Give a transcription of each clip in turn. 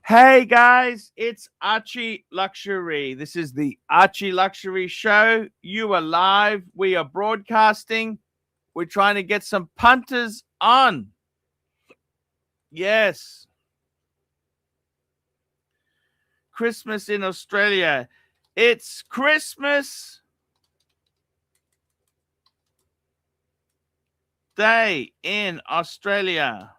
Hey guys, it's Archie Luxury. This is the Archie Luxury Show. You are live. We are broadcasting. We're trying to get some punters on. Yes. Christmas in Australia. It's Christmas Day in Australia.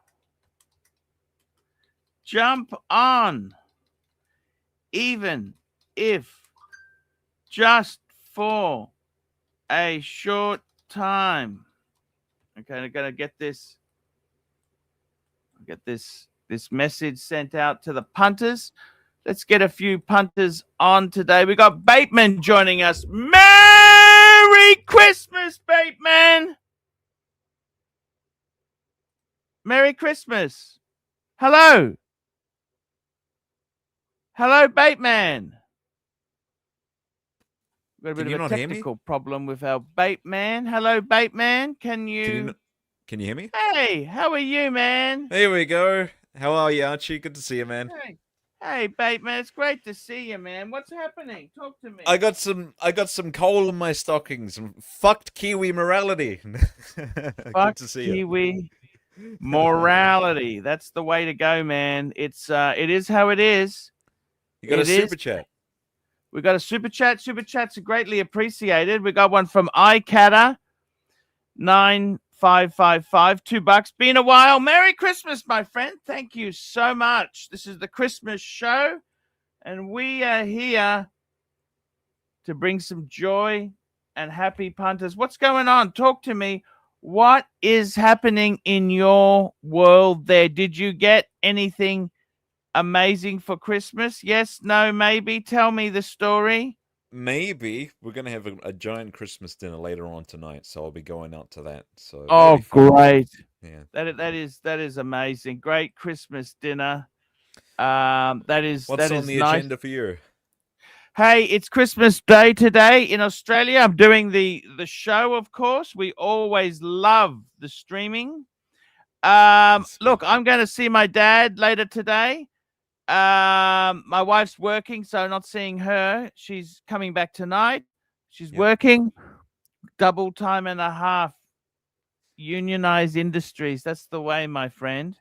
Jump on, even if just for a short time. Okay, I'm gonna get this. Get this message sent out to the punters. Let's get a few punters on today. We got Bateman joining us. Merry Christmas, Bateman. Merry Christmas. Hello. Hello, Bateman. We've got a bit of a technical problem with our Bateman. Hello, Bateman. Can you hear me? Hey, how are you, man? Here we go. How are you, Archie? Good to see you, man. Hey, Bateman. It's great to see you, man. What's happening? Talk to me. I got some coal in my stockings. Some fucked Kiwi morality. Fuck to see Kiwi morality. That's the way to go, man. It is how it is. You got a super chat. We got a super chat. Super chats are greatly appreciated. We got one from iCatter 9555, $2. Been a while. Merry Christmas, my friend. Thank you so much. This is the Christmas show, and we are here to bring some joy and happy punters. What's going on? Talk to me. What is happening in your world there? Did you get anything amazing for Christmas? Yes, no, maybe. Tell me the story. Maybe. We're going to have a giant Christmas dinner later on tonight, so I'll be going out to that. So oh, great. Yeah. That is amazing. Great Christmas dinner. That is What's that on is the nice. agenda for you? Hey, it's Christmas Day today in Australia. I'm doing the show, of course. We always love the streaming. Look, I'm going to see my dad later today. My wife's working, so I'm not seeing her. She's coming back tonight. She's working double time and a half. Unionized industries. That's the way, my friend.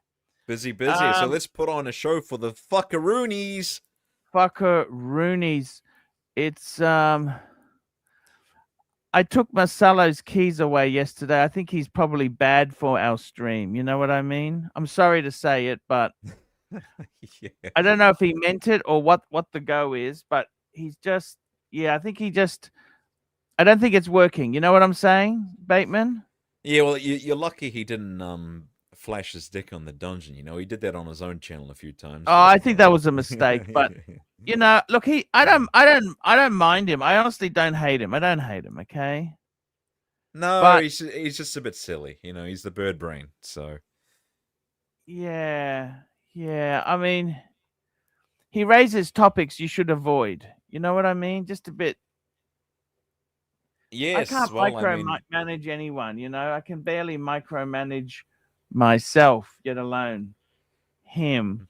Busy. So let's put on a show for the fuckaroonies. Fuckaroonies. It's I took Marcelo's keys away yesterday. I think he's probably bad for our stream. You know what I mean? I'm sorry to say it, but I don't know if he meant it or what the go is, but he's just I think I don't think it's working. You know what I'm saying, Bateman? Yeah, well, you're lucky he didn't flash his dick on the dungeon. You know, he did that on his own channel a few times. Oh, I think that was a mistake. But you know, look, I don't mind him. I honestly don't hate him. I don't hate him. Okay. No, but he's just a bit silly. You know, he's the bird brain. So. Yeah. I mean, he raises topics you should avoid. You know what I mean? Just a bit. Yes, I can't micromanage anyone, you know. I can barely micromanage myself, yet alone him.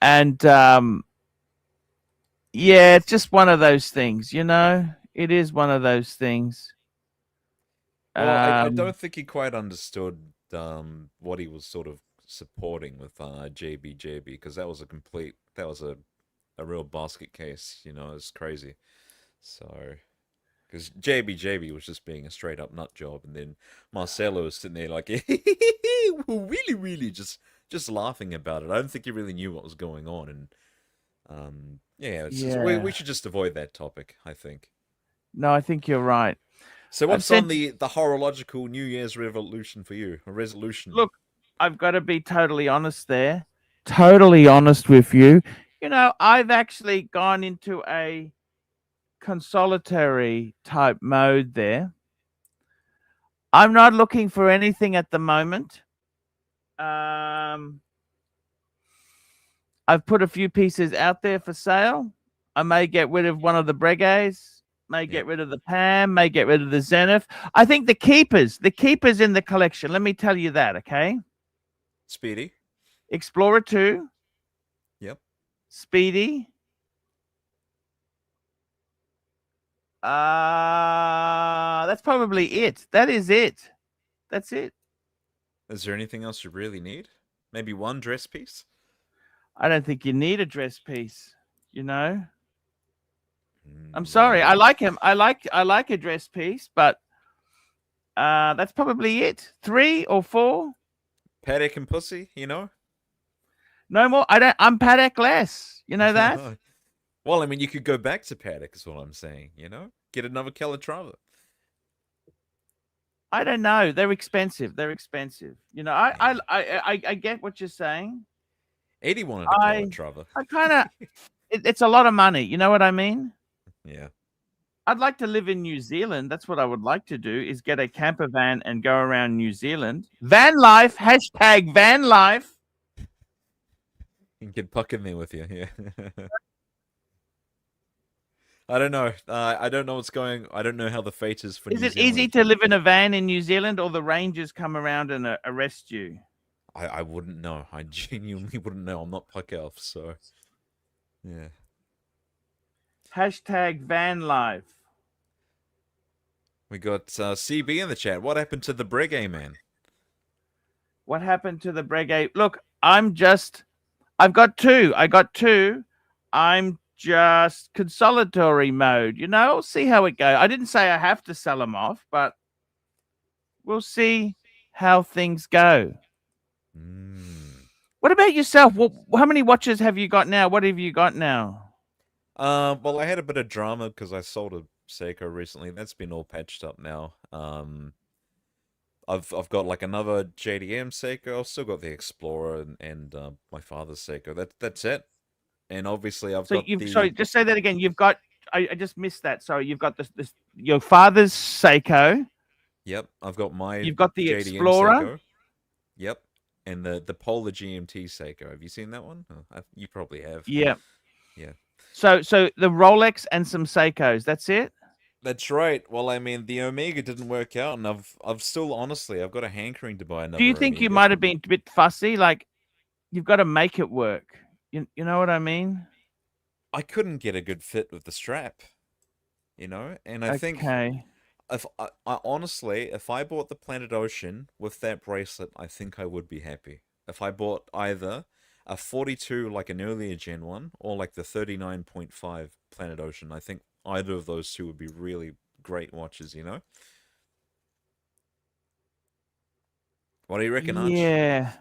And it's just one of those things, you know. It is one of those things. Well, I don't think he quite understood what he was sort of supporting with JB, because that was a real basket case, you know. It's crazy. So. Because JB was just being a straight up nut job, and then Marcelo was sitting there like, really, just laughing about it. I don't think he really knew what was going on, and we should just avoid that topic, I think. No, I think you're right. So what's on the horological New Year's resolution for you? A resolution? Look, I've got to be totally honest there. Totally honest with you. You know, I've actually gone into a consolatory type mode there. I'm not looking for anything at the moment. I've put a few pieces out there for sale. I may get rid of one of the Breguets, may get rid of the Pam, may get rid of the Zenith. I think the keepers in the collection, let me tell you that, okay? Speedy. Explorer 2. Yep. Speedy. That's probably it. That is it. That's it. Is there anything else you really need? Maybe one dress piece? I don't think you need a dress piece, you know? I'm Well, I sorry. I mean, like him. I like a dress piece, but that's probably it. 3 or 4. Paddock and Pussy, you know? No more. I'm Paddock less. You know that? Well, I mean, you could go back to Paddock, is what I'm saying, you know? Get another Calatrava. I don't know. They're expensive. They're expensive. You know, I get what you're saying. 80 wanted a Calatrava. I kind of, it's a lot of money. You know what I mean? Yeah. I'd like to live in New Zealand. That's what I would like to do, is get a camper van and go around New Zealand. Van life, hashtag van life. You can get Puck in there with you, yeah. I don't know. I don't know what's going. I don't know how the fate is for New Zealand. Is it easy to live in a van in New Zealand, or the rangers come around and arrest you? I wouldn't know. I genuinely wouldn't know. I'm not Puck Elf, so yeah. Hashtag van life. We got CB in the chat. What happened to the Breguet man? What happened to the Breguet? Look, I've got two. I got two. I'm just consolatory mode. You know, see how it goes. I didn't say I have to sell them off, but we'll see how things go. What about yourself? How many watches have you got now? What have you got now? Well, I had a bit of drama because I sold a Seiko recently. That's been all patched up now. I've got like another JDM Seiko. I've still got the Explorer and my father's Seiko. That's it. And obviously, I've got the. Sorry, just say that again. You've got. I just missed that. Sorry, you've got this your father's Seiko. Yep, I've got my. You've got the JDM Explorer. Seiko. Yep, and the Polar GMT Seiko. Have you seen that one? Oh, you probably have. Yeah. Yeah. So the Rolex and some Seikos. That's it. That's right. Well, I mean, the Omega didn't work out, and I've still honestly, I've got a hankering to buy another. Do you think Omega. you might have been a bit fussy? Like, you've got to make it work. You know what I mean? I couldn't get a good fit with the strap, you know, and I think if I honestly, if I bought the Planet Ocean with that bracelet, I think I would be happy. If I bought either a 42 like an earlier gen one or like the 39.5 Planet Ocean, I think either of those two would be really great watches, you know? What do you reckon, Arch? Yeah.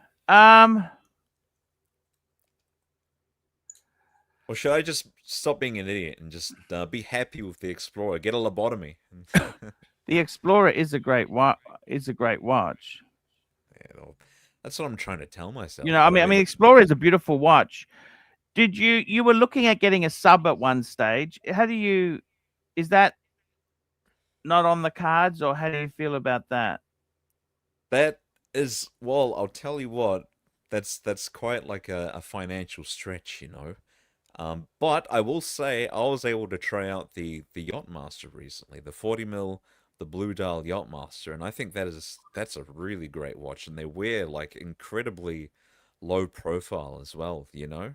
Or should I just stop being an idiot and just be happy with the Explorer? Get a lobotomy. The Explorer is a great watch. Yeah, that's what I'm trying to tell myself. You know, I mean, Explorer is a beautiful watch. Did you were looking at getting a sub at one stage? Is that not on the cards, or how do you feel about that? That is, well, I'll tell you what, that's quite like a financial stretch, you know. But I will say I was able to try out the Yachtmaster recently, the 40mm, the Blue Dial Yachtmaster, and I think that's a really great watch, and they wear like incredibly low profile as well, you know.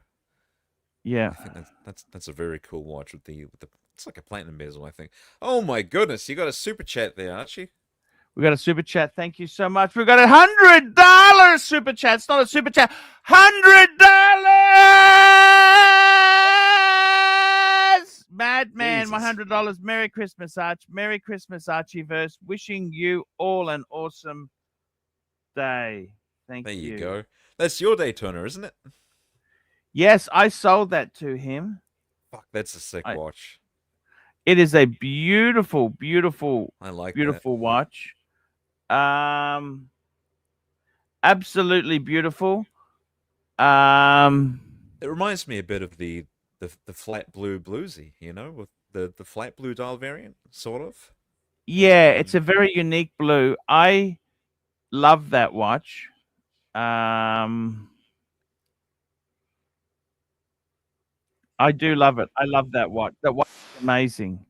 Yeah, I think that's a very cool watch with the it's like a platinum bezel, I think. Oh my goodness, you got a super chat there, Archie. We got a super chat. Thank you so much. We got $100 super chat. It's not a super chat. $100. Madman, $100. Merry Christmas, Arch. Merry Christmas, Archieverse. Wishing you all an awesome day. Thank you. There you go. That's your Daytona, isn't it? Yes, I sold that to him. Fuck, that's a sick watch. It is a beautiful, beautiful, beautiful watch. Absolutely beautiful. It reminds me a bit of the flat blue bluesy, you know, with the flat blue dial variant, sort of. Yeah, it's a very unique blue. I love that watch. I do love it. I love that watch. That watch is amazing.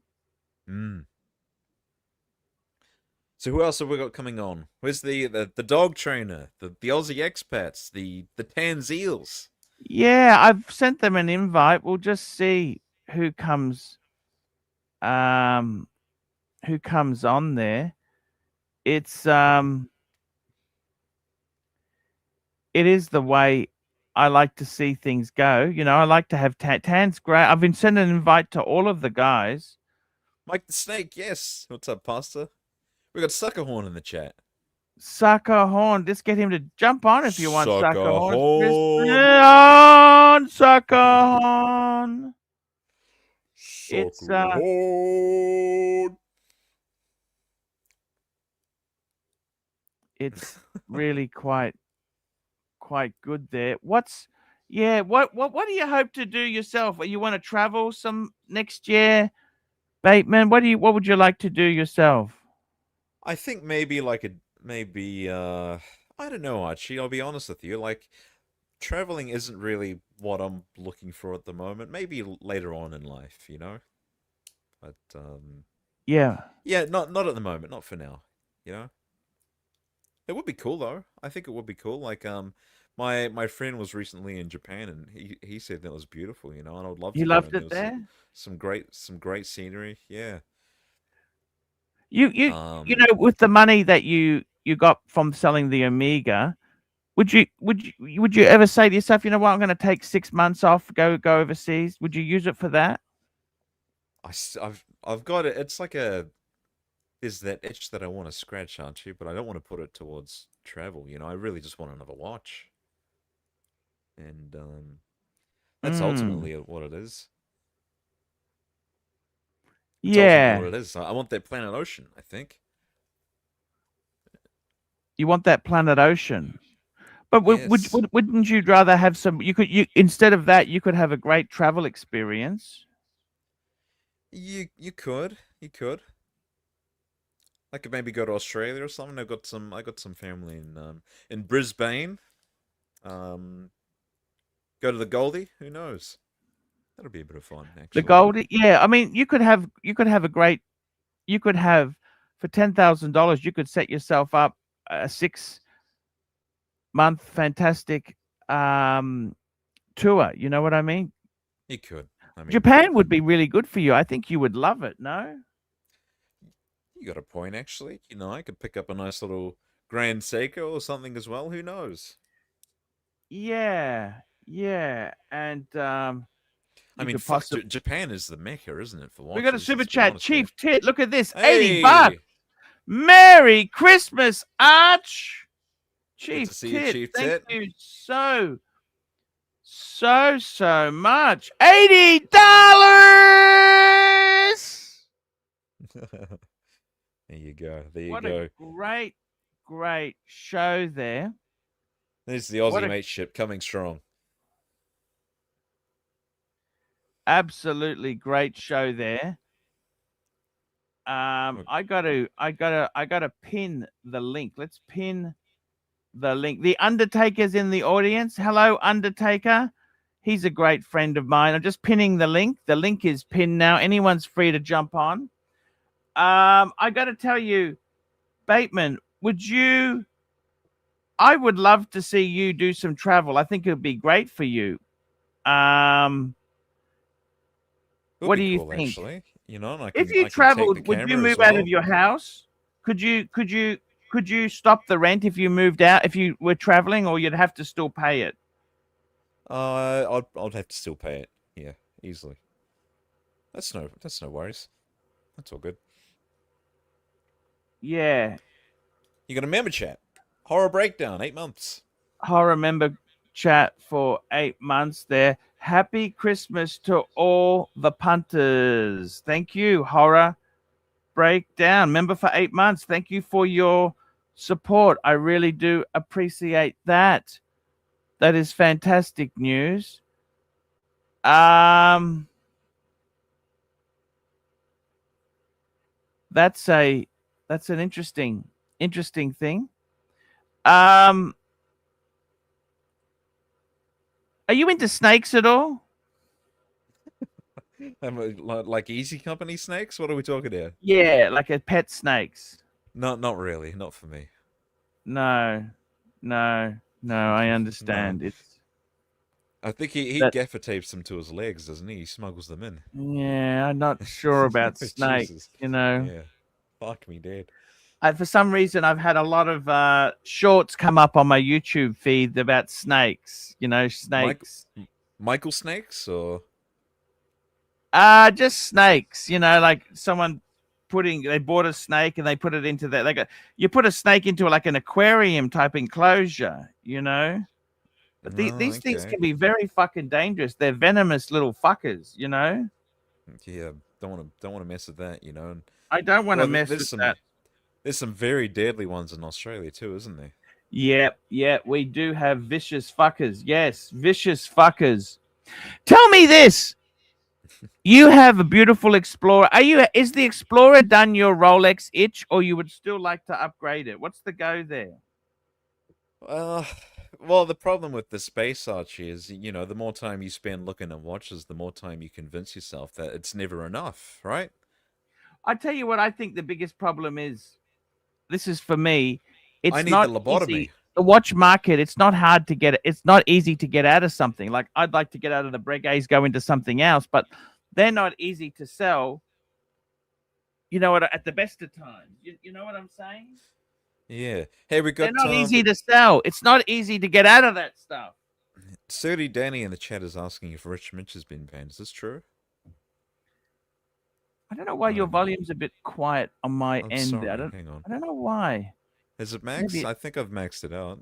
So who else have we got coming on? Where's the dog trainer, the Aussie expats, the Tanzeals? Yeah, I've sent them an invite. We'll just see who comes um who comes on there. It's it is the way I like to see things go. You know, I like to have Tan's great. I've been sending an invite to all of the guys. Mike the Snake, yes. What's up, Pasta? We got Suckerhorn in the chat. Sucker Horn, just get him to jump on if you want Sucker Horn. Sucker Horn. It's Suckerhorn. it's really quite good there. What do you hope to do yourself? You want to travel some next year, Bateman? What would you like to do yourself? I think maybe I don't know, Archie, I'll be honest with you, like traveling isn't really what I'm looking for at the moment. Maybe later on in life, you know? But Yeah. yeah, not at the moment, not for now, you know? It would be cool though. I think it would be cool. Like my friend was recently in Japan and he said that was beautiful, you know, and I would love You to go, loved and there it was there? some great scenery. Yeah. You know, with the money that you got from selling the Omega, would you ever say to yourself, you know what, I'm going to take 6 months off, go overseas? Would you use it for that? I've got it. It's like a there's that itch that I want to scratch, Archie, but I don't want to put it towards travel. You know, I really just want another watch, and that's Mm. ultimately what it is. It's ultimately Yeah. what it is. I want that Planet Ocean, I think. You want that Planet Ocean. But Yes, wouldn't you rather have some, you instead of that, you could have a great travel experience? you could. I could maybe go to Australia or something. I got some family in Brisbane. Um, go to the Goldie. Who knows? That'll be a bit of fun, The actually. gold, yeah. I mean, you could have a great, you could have, for $10,000, you could set yourself up a 6-month fantastic tour. You know what I mean? You could. I mean, Japan would be really good for you. I think you would love it. No? you got a point, actually. You know, I could pick up a nice little Grand Seiko or something as well. Who knows? Yeah, yeah, and I you mean, could fuck, possibly. Japan is the mecca, isn't it, for We got a watches? super Let's be chat, honest here. Chief Tit. Look at this, $80. Hey! Merry Christmas, Arch. Good Chief to see you, Tit. Chief Thank Tit. you so much. $80. There you go. There you What a go. great show there. There's the What Aussie a mateship coming strong. absolutely great show there. I gotta pin the link. Let's pin the link. The Undertaker's in the audience. Hello, Undertaker. He's a great friend of mine. I'm just pinning the link. The link is pinned now. Anyone's free to jump on. I got to tell you, Bateman, I would love to see you do some travel. I think it would be great for you. Um, It would what be do you cool, think? actually. You know, and If you I can take the traveled, would you camera as move out of well. your house? Could you stop the rent if you moved out, if you were traveling, or you'd have to still pay it? I'd have to still pay it. Yeah, easily. That's no worries. That's all good. Yeah. You got a member chat. Horror breakdown, 8 months. Horror member chat for 8 months there. Happy Christmas to all the punters. Thank you, Horror Breakdown. Member for 8 months. Thank you for your support. I really do appreciate that. That is fantastic news. That's an interesting thing. Um, are you into snakes at all? Like Easy Company snakes? What are we talking here? Yeah, like a pet snakes. Not really. Not for me. No, no, no. I No. understand. It's I think he That gaffer tapes them to his legs, doesn't he? He smuggles them in. yeah, I'm not sure about snakes. Jesus. You know, Yeah. Fuck me dead. for some reason I've had a lot of shorts come up on my YouTube feed about snakes. You know, Michael snakes. Michael Snakes or Just snakes. You know, like someone they bought a snake and they put it into that. Like you put a snake into like an aquarium type enclosure. You know. But oh, these things okay. can be very fucking dangerous. They're venomous little fuckers, you know. Yeah, don't want to mess with that, you know. And I don't want to well, mess with that. there's some very deadly ones in Australia too, isn't there? Yeah, we do have vicious fuckers. Yes, vicious fuckers. Tell me this. You have a beautiful Explorer. Is the Explorer done your Rolex itch, or you would still like to upgrade it? What's the go there? Uh, well, the problem with the space Archie is, you know, the more time you spend looking at watches, the more time you convince yourself that it's never enough, right? I tell you what I think the biggest problem is. This is for me. I It's need the not easy. lobotomy. The watch market, it's not hard to get. It's not easy to get out of something. Like I'd like to get out of the Breguets, go into something else, but they're not easy to sell. You know what? At the best of times, you know what I'm saying? Yeah. Hey, we They're got not easy to sell. It's not easy to get out of that stuff. Surly Danny in the chat is asking if Rich Mitch has been banned. Is this true? I don't know why your volume's a bit quiet on my I'm end. sorry. Hang on. I don't know why. Is it max? Maybe I think I've maxed it out.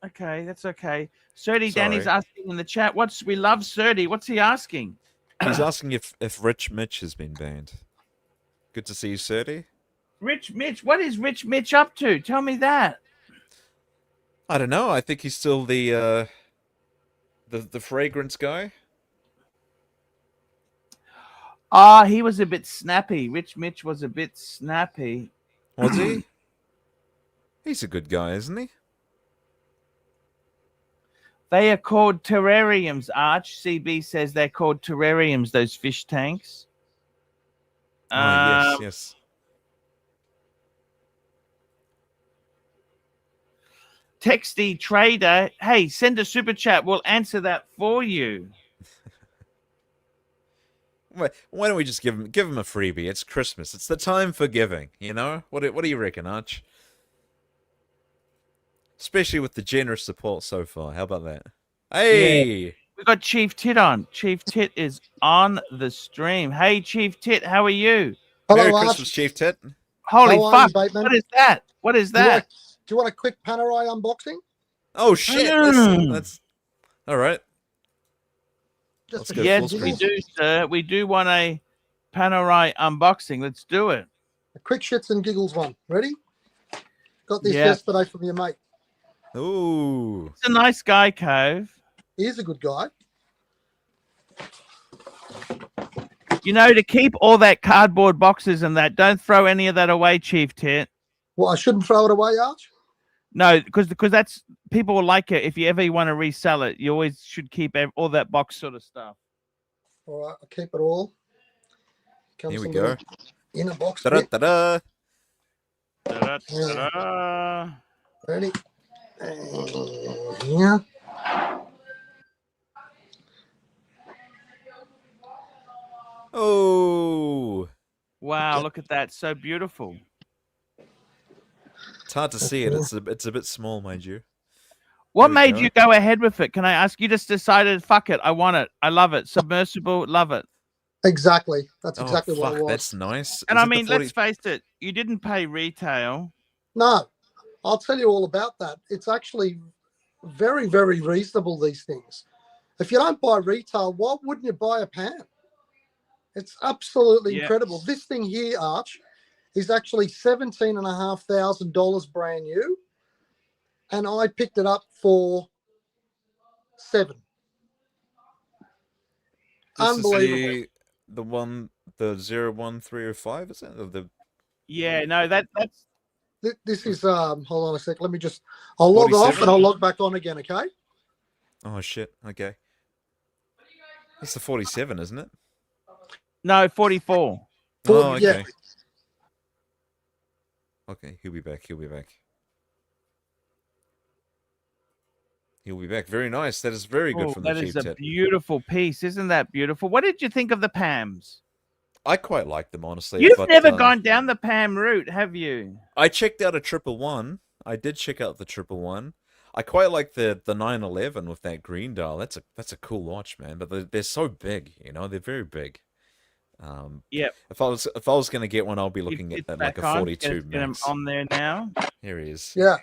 okay, that's okay. Surdy Danny's Sorry. asking in the chat. We love Surdy. What's he asking? He's asking if Rich Mitch has been banned. Good to see you, Surdy. Rich Mitch, what is Rich Mitch up to? Tell me that. I don't know. I think he's still the fragrance guy. He was a bit snappy. Rich Mitch was a bit snappy. Was he? He's a good guy, isn't he? They are called terrariums, Arch. CB says they're called terrariums, those fish tanks. Oh, yes. Texty Trader, hey, send a super chat. We'll answer that for you. Why don't we just give him a freebie? It's Christmas. It's the time for giving, you know? What do you reckon, Arch? Especially with the generous support so far. How about that? Hey! Yeah. We got Chief Tit on. Chief Tit is on the stream. Hey, Chief Tit, how are you? Hello, Merry Arch. Christmas, Chief Tit. Holy fuck. You, what is that? What is that? Do you want a quick Panerai unboxing? Oh, shit. That's... All right. Just yes, we do, sir. We do want a Panerai unboxing. Let's do it. A quick shits and giggles one. Ready? Got this yesterday from your mate. Ooh. He's a nice guy, Cove. He is a good guy. You know, to keep all that cardboard boxes and that, don't throw any of that away, Chief Tit. Well, I shouldn't throw it away, Arch? No, because that's people will like it. If you ever want to resell it, you always should keep all that box sort of stuff. All right, I'll keep it all. Here we go. In a box. Ta-da, ta-da. Ready? Yeah. Oh. Wow, look at that. So beautiful. It's hard to see it. It's a bit small, mind you. What made you go ahead with it? Can I ask? You just decided, fuck it, I want it. I love it. Submersible, love it. Exactly. That's exactly what it was. That's nice. And I mean, let's face it, you didn't pay retail. No, I'll tell you all about that. It's actually very, very reasonable, these things. If you don't buy retail, why wouldn't you buy a pan? It's absolutely incredible. This thing here, Arch, is actually $17,500 brand new. And I picked it up for $7,000. Unbelievable. Is the 01305, is it? Yeah, no, that's this is hold on a sec. Let me just I'll log off and I'll log back on again, okay? Oh shit. Okay. It's the 47, isn't it? No, 44. Oh, okay. Yeah. Okay, he'll be back. He'll be back. Very nice. That is very good Oh, from the that Cheap is a Tit. beautiful piece. Isn't that beautiful? What did you think of the Pams? I quite like them, honestly. You've but, never gone down the Pam route, have you? I checked out a 111. I did check out the 111. I quite like the 911 with that green dial. That's a cool watch, man. But they're so big, you know. They're very big. Yep. If I was gonna get one, I'll be looking It's at like a back on. 42 Get him max. on there now. Here he is. Yeah.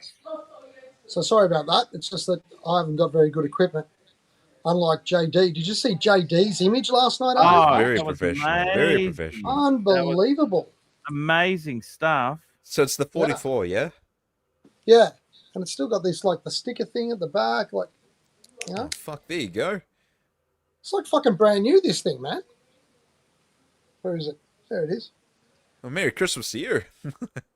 So sorry about that. It's just that I haven't got very good equipment. Unlike JD. Did you see JD's image last night? Oh, very that was professional. Very amazing. professional. Unbelievable. Amazing stuff. So it's the 44, yeah? Yeah. And it's still got this, like, the sticker thing at the back. Like, you know? Oh, fuck, there you go. It's like fucking brand new, this thing, man. Where is it? There it is. Well, Merry Christmas to you.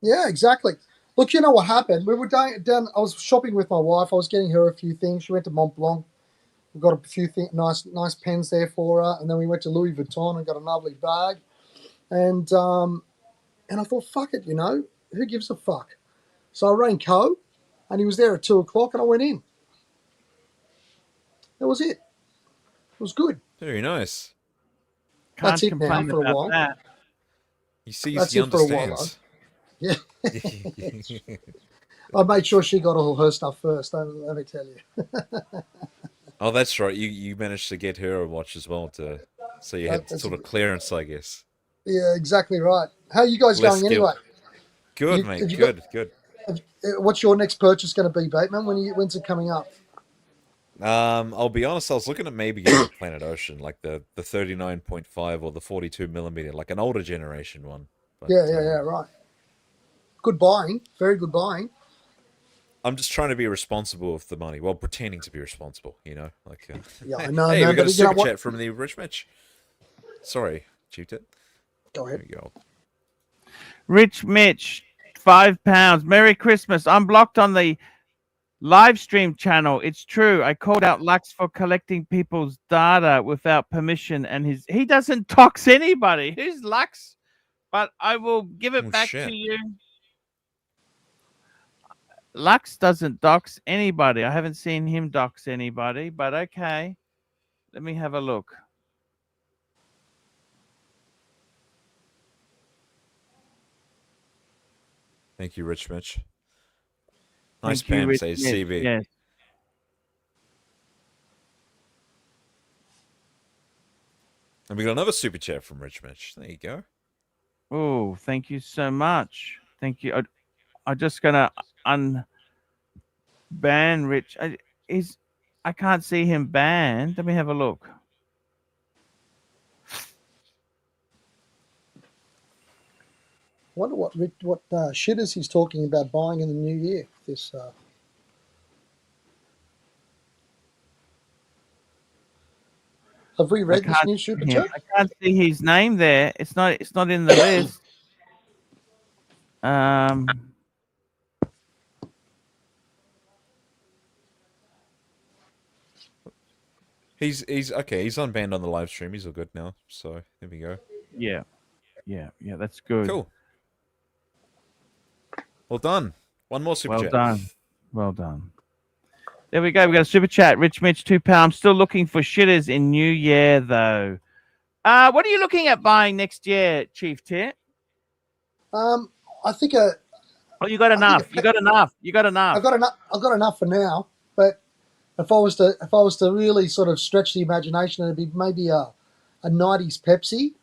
Yeah, exactly. Look, you know what happened? We were down. I was shopping with my wife. I was getting her a few things. She went to Mont Blanc. We got a few nice pens there for her, and then we went to Louis Vuitton and got a lovely bag. And I thought, fuck it, you know, who gives a fuck? So I rang Co, and he was there at 2:00, and I went in. That was it. It was good. Very nice. Can't That's it now complain for a about while. that. He sees, That's he it for a while, understands. Yeah. I made sure she got all her stuff first, let me tell you. Oh, that's right. You managed to get her a watch as well, so you had That's sort of clearance, I guess. Yeah, exactly right. How are you guys Less going anyway? Good, You- mate. have you Good. What's your next purchase going to be, Bateman? When's it coming up? I'll be honest. I was looking at maybe getting a Planet Ocean, like the 39.5 or the 42 millimeter, like an older generation one. But, Yeah, right. Good buying. Very good buying. I'm just trying to be responsible with the money. Well, pretending to be responsible, you know. Like, Yeah, I know. hey, we got a but you know super what? chat from the Rich Mitch. Sorry, Cheap Tit. Go There ahead. we go. Rich Mitch, £5. Merry Christmas. I'm blocked on the live stream channel. It's true. I called out Lux for collecting people's data without permission, and he doesn't dox anybody. Who's Lux? But I will give it back shit. to you. Lux doesn't dox anybody. I haven't seen him dox anybody, but okay. Let me have a look. Thank you, Rich Mitch. Nice Thank you, pen, Rich says Mitch. CB. Yes. And we got another super chat from Rich Mitch. There you go. Oh, thank you so much. Thank you. I'm just gonna unban Rich. I can't see him banned. Let me have a look. Wonder what shitters he's talking about buying in the new year. This. Have we read this new super chat? I can't see his name there. It's not in the list. He's okay. He's unbanned on the live stream. He's all good now. So there we go. Yeah. That's good. Cool. Well done. One more super chat. Well done. There we go. We got a super chat. Rich Mitch, £2. I'm still looking for shitters in New Year though. What are you looking at buying next year, Chief Tit? I think Oh, you got enough. You got enough. I've got enough for now. But if I was to really sort of stretch the imagination, it'd be maybe a 90s Pepsi.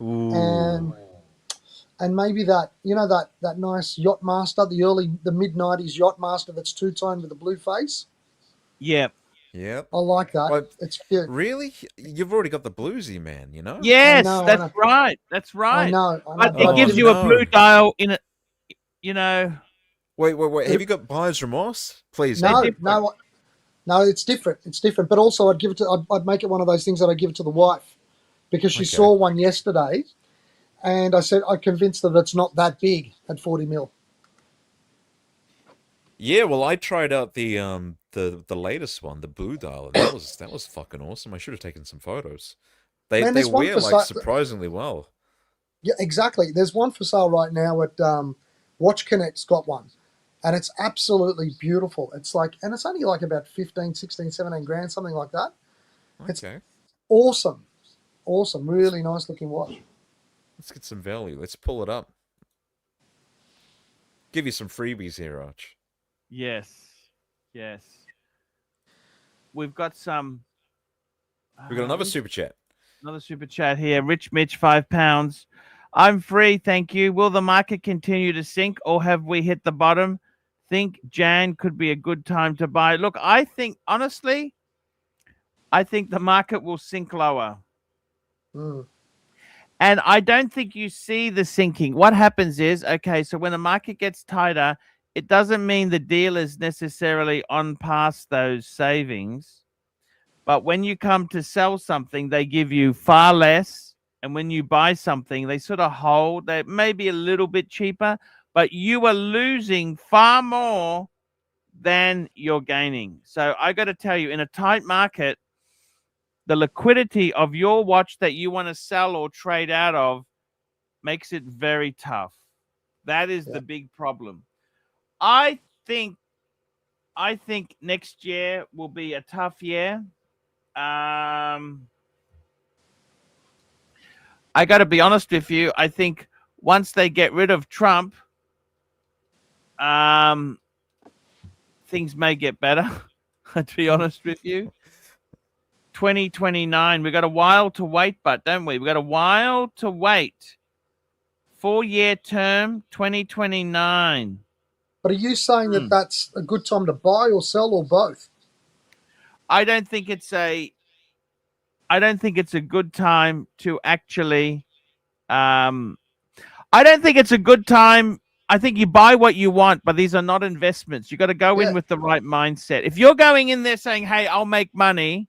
Ooh. And maybe that nice Yachtmaster, the mid 90s Yachtmaster that's two-tone with the blue face. Yep. I like that. But it's cute. really, you've already got the bluesy, man. You know. Yes, I know. that's right. That's right. I know. But Oh, it gives you a no. blue dial in it. You know. Wait. Have you got buyer's remorse? Please. No, different. no, it's different. It's different. But also, I'd make it one of those things that I give it to the wife because she saw one yesterday, and I convinced her that it's not that big at 40 mil. Yeah, well, I tried out the latest one, the blue dial, and that was fucking awesome. I should have taken some photos. They Man, there's one wear for like surprisingly well. Yeah, exactly. There's one for sale right now at Watch Connect's got one, and it's absolutely beautiful. It's like, and it's only like about 15, 16, 17 grand, something like that. It's Okay. awesome. Awesome. Really nice looking watch. Let's get some value. Let's pull it up. Give you some freebies here, Arch. Yes. Yes. We've got some. We've got another super chat. Another super chat here. Rich Mitch, £5. I'm free, thank you. Will the market continue to sink, or have we hit the bottom? Think Jan could be a good time to buy. Look, I think, honestly, I think the market will sink lower. Mm. And I don't think you see the sinking. What happens is, okay, so when the market gets tighter, it doesn't mean the deal is necessarily on past those savings. But when you come to sell something, they give you far less. And when you buy something, they sort of hold. They may be a little bit cheaper, but you are losing far more than you're gaining. So I got to tell you, in a tight market, the liquidity of your watch that you want to sell or trade out of makes it very tough. That is the big problem. I think next year will be a tough year. I got to be honest with you. I think once they get rid of Trump, things may get better. To be honest with you, 2029. We got a while to wait, but don't we? We got a while to wait. 4-year term, 2029. But are you saying that that's a good time to buy or sell or both? I don't think it's a good time to actually. I don't think it's a good time. I think you buy what you want, but these are not investments. You got to go in with the right mindset. If you're going in there saying, "Hey, I'll make money,"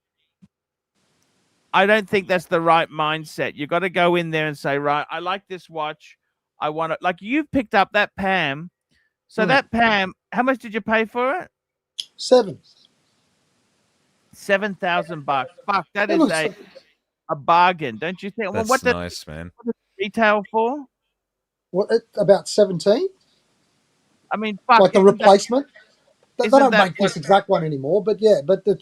I don't think that's the right mindset. You got to go in there and say, "Right, I like this watch. I want it." Like you've picked up that Pam. So that Pam, how much did you pay for it? $7,000. Fuck, that is a bargain, don't you think? That's what nice, man. What does it retail for? What, about 17? I mean, fuck. Like the replacement? They don't make what, this exact one anymore, but yeah, but the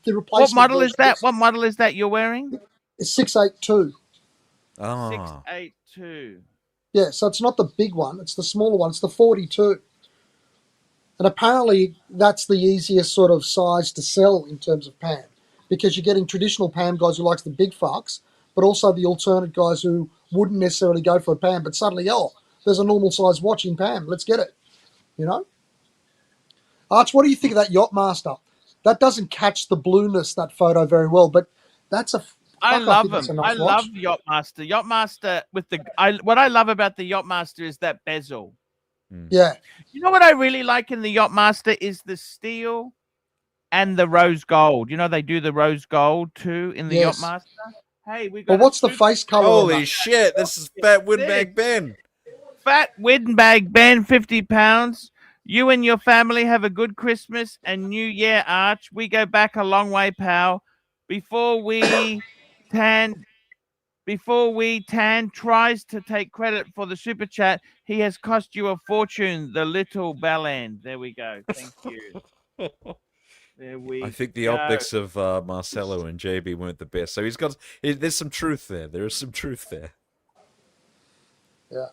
replacement. What model is that? What model is that you're wearing? It's 682. Oh. 682. Yeah, so it's not the big one, it's the smaller one, it's the 42. And apparently that's the easiest sort of size to sell in terms of Pam, because you're getting traditional Pam guys who likes the big fucks, but also the alternate guys who wouldn't necessarily go for a Pam, but suddenly, oh, there's a normal size watch in Pam, let's get it, you know? Arch, what do you think of that Yachtmaster? That doesn't catch the blueness, that photo, very well, but that's a... I love them. I love Yachtmaster. Yachtmaster with what I love about the Yachtmaster is that bezel. Yeah. You know what I really like in the Yachtmaster is the steel and the rose gold. You know, they do the rose gold too in the Yachtmaster. Hey, we got. Well, what's the face color? Holy shit! This is Fat Windbag Ben. Fat Windbag Ben, £50. You and your family have a good Christmas and New Year, Arch. We go back a long way, pal. Before we Tan tries to take credit for the super chat, he has cost you a fortune, the little bellend. There we go. Thank you. I think the optics of Marcelo and JB weren't the best. So there's some truth there. There is some truth there. Yeah.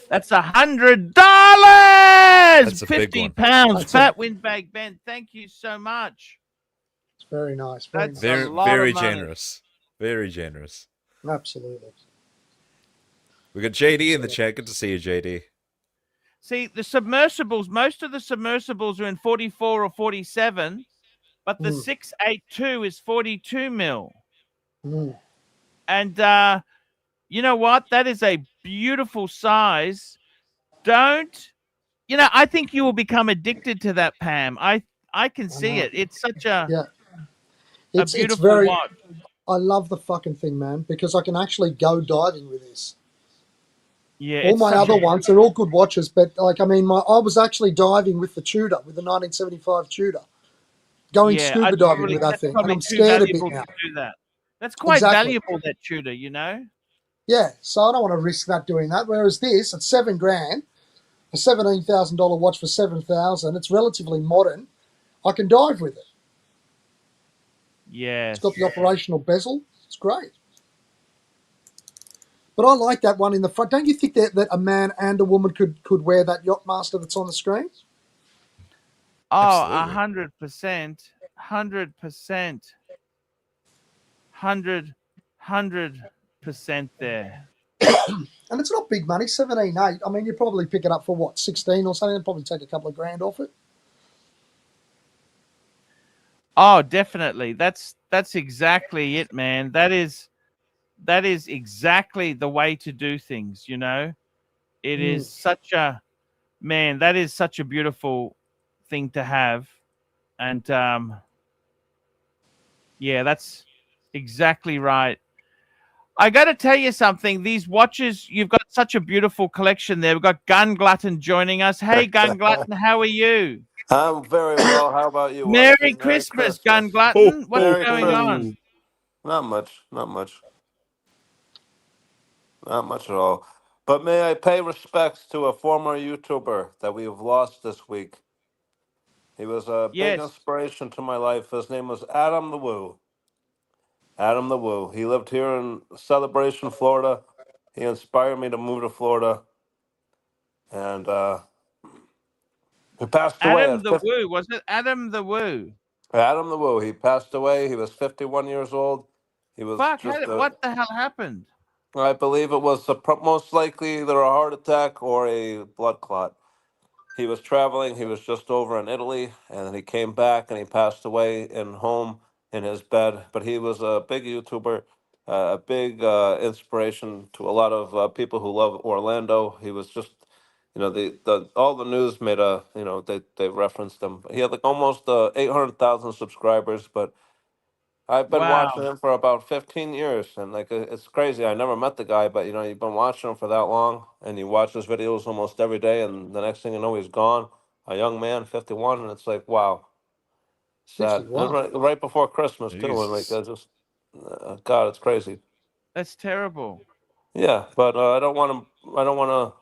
That's $100. That's £50. Fat Windbag Ben. Thank you so much. It's very nice. Very generous. Very generous. Absolutely. We got JD in the chat. Good to see you, JD. See, the submersibles, most of the submersibles are in 44 or 47, but the 682 is 42 mil. And you know what? That is a beautiful size. I think you will become addicted to that, Pam. I can see it. It's such a beautiful watch. I love the fucking thing, man, because I can actually go diving with this. Yeah, all my other ones are all good watches, but I was actually diving with the Tudor, with the 1975 Tudor, going scuba diving with that thing, and I'm scared a bit now. Do that. That's quite valuable, that Tudor, you know. Yeah, so I don't want to risk that doing that. Whereas this, at $7,000, a $17,000 watch for $7,000. It's relatively modern. I can dive with it. Yes. It's got the operational bezel. It's great. But I like that one in the front. Don't you think that a man and a woman could wear that Yachtmaster that's on the screen? Oh, Absolutely. 100%. 100%. 100% there. And it's not big money, 17.8. I mean, you probably pick it up for what, 16 or something. It'd probably take a couple of grand off it. Oh, definitely. That's exactly it, man. That is exactly the way to do things, you know. It is such a man, that is such a beautiful thing to have. And yeah, that's exactly right. I got to tell you something. These watches, you've got such a beautiful collection there. We've got Gun Glutton joining us. Hey, Gun Glutton, how are you? I'm very well. How about you, Archie? Merry Merry Christmas, Gun Christmas. Glutton. What's Merry going Christmas. on? Not much. Not much. Not much at all. But may I pay respects to a former YouTuber that we have lost this week. He was a big Yes. inspiration to my life. His name was Adam the Woo. Adam the Woo. He lived here in Celebration, Florida. He inspired me to move to Florida. And he passed away Adam at the 50. Woo. Was it Adam the Woo? Adam the Woo. He passed away. He was 51 years old. He was Fuck, just a what the hell happened? I believe it was most likely either a heart attack or a blood clot. He was traveling. He was just over in Italy, and then he came back and he passed away in home in his bed. But he was a big YouTuber, a big inspiration to a lot of people who love Orlando. He was just, the all the news made they referenced him. He had like almost 800,000 subscribers, but I've been watching Wow. him for about 15 years, and like it's crazy. I never met the guy, but you've been watching him for that long, and you watch his videos almost every day, and the next thing you know, he's gone. A young man, 51, and it's like, wow, sad. And 51. right before Christmas too, and like Jesus. I just, God, it's crazy. That's terrible. Yeah, but I don't want to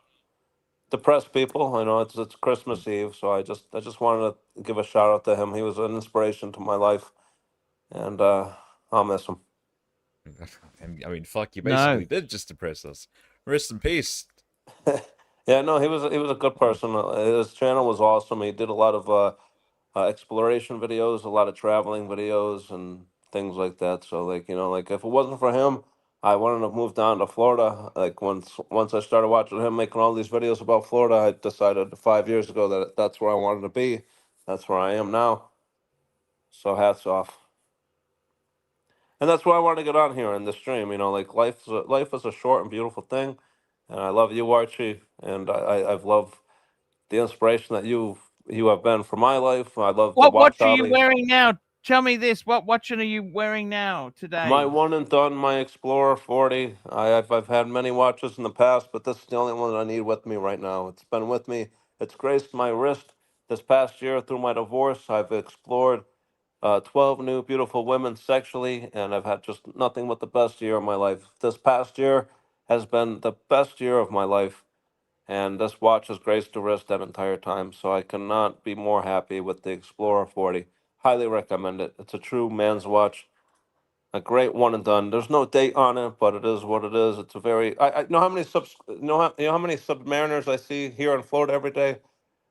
depress people. I know it's Christmas Eve, so I just wanted to give a shout out to him. He was an inspiration to my life, and I'll miss him. I mean, fuck, you No. basically did just depress us. Rest in peace. Yeah, no, he was a good person. His channel was awesome. He did a lot of exploration videos, a lot of traveling videos, and things like that. So, like like if it wasn't for him, I wouldn't have moved down to Florida. Like once I started watching him making all these videos about Florida, I decided 5 years ago that that's where I wanted to be. That's where I am now. So hats off. And that's why I wanted to get on here in the stream. Like life is a short and beautiful thing, and I love you, Archie, and I've loved the inspiration that you have been for my life. I love the What watch watch are you hobby. wearing now? Tell me this. What watch are you wearing now My today? one and done, my Explorer 40. I've had many watches in the past, but this is the only one that I need with me right now. It's been with me. It's graced my wrist this past year through my divorce. I've explored 12 new beautiful women sexually, and I've had just nothing but the best year of my life. This past year has been the best year of my life, and this watch has graced the wrist that entire time, so I cannot be more happy with the Explorer 40. Highly recommend it. It's a true man's watch, a great one and done. There's no date on it, but it is what it is. It's a very I know how many how many Submariners I see here in Florida every day.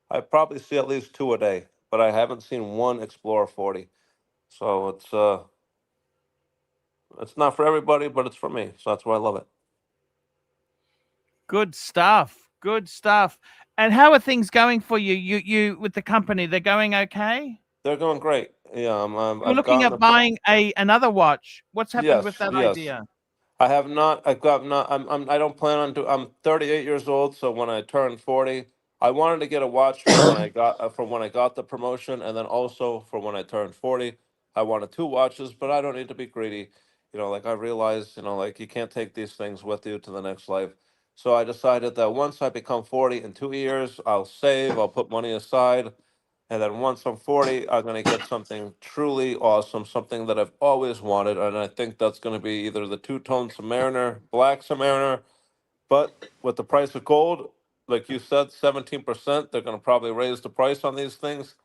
I probably see at least two a day, but I haven't seen one Explorer 40. So it's not for everybody, but it's for me. So that's why I love it. Good stuff. Good stuff. And how are things going for you? You with the company? They're going okay? They're going great. Yeah, You're I've looking gotten at buying another watch. What's happened with yes, that yes. idea? I have not. I've got not. I don't plan on do. I'm 38 years old, so when I turn 40, I wanted to get a watch for when I got the promotion, and then also for when I turned 40. I wanted two watches, but I don't need to be greedy. Like I realize, like you can't take these things with you to the next life. So I decided that once I become 40 in 2 years, I'll save. I'll put money aside. And then once I'm 40, I'm going to get something truly awesome, something that I've always wanted. And I think that's going to be either the two-tone Submariner, black Submariner. But with the price of gold, like you said, 17%. They're going to probably raise the price on these things.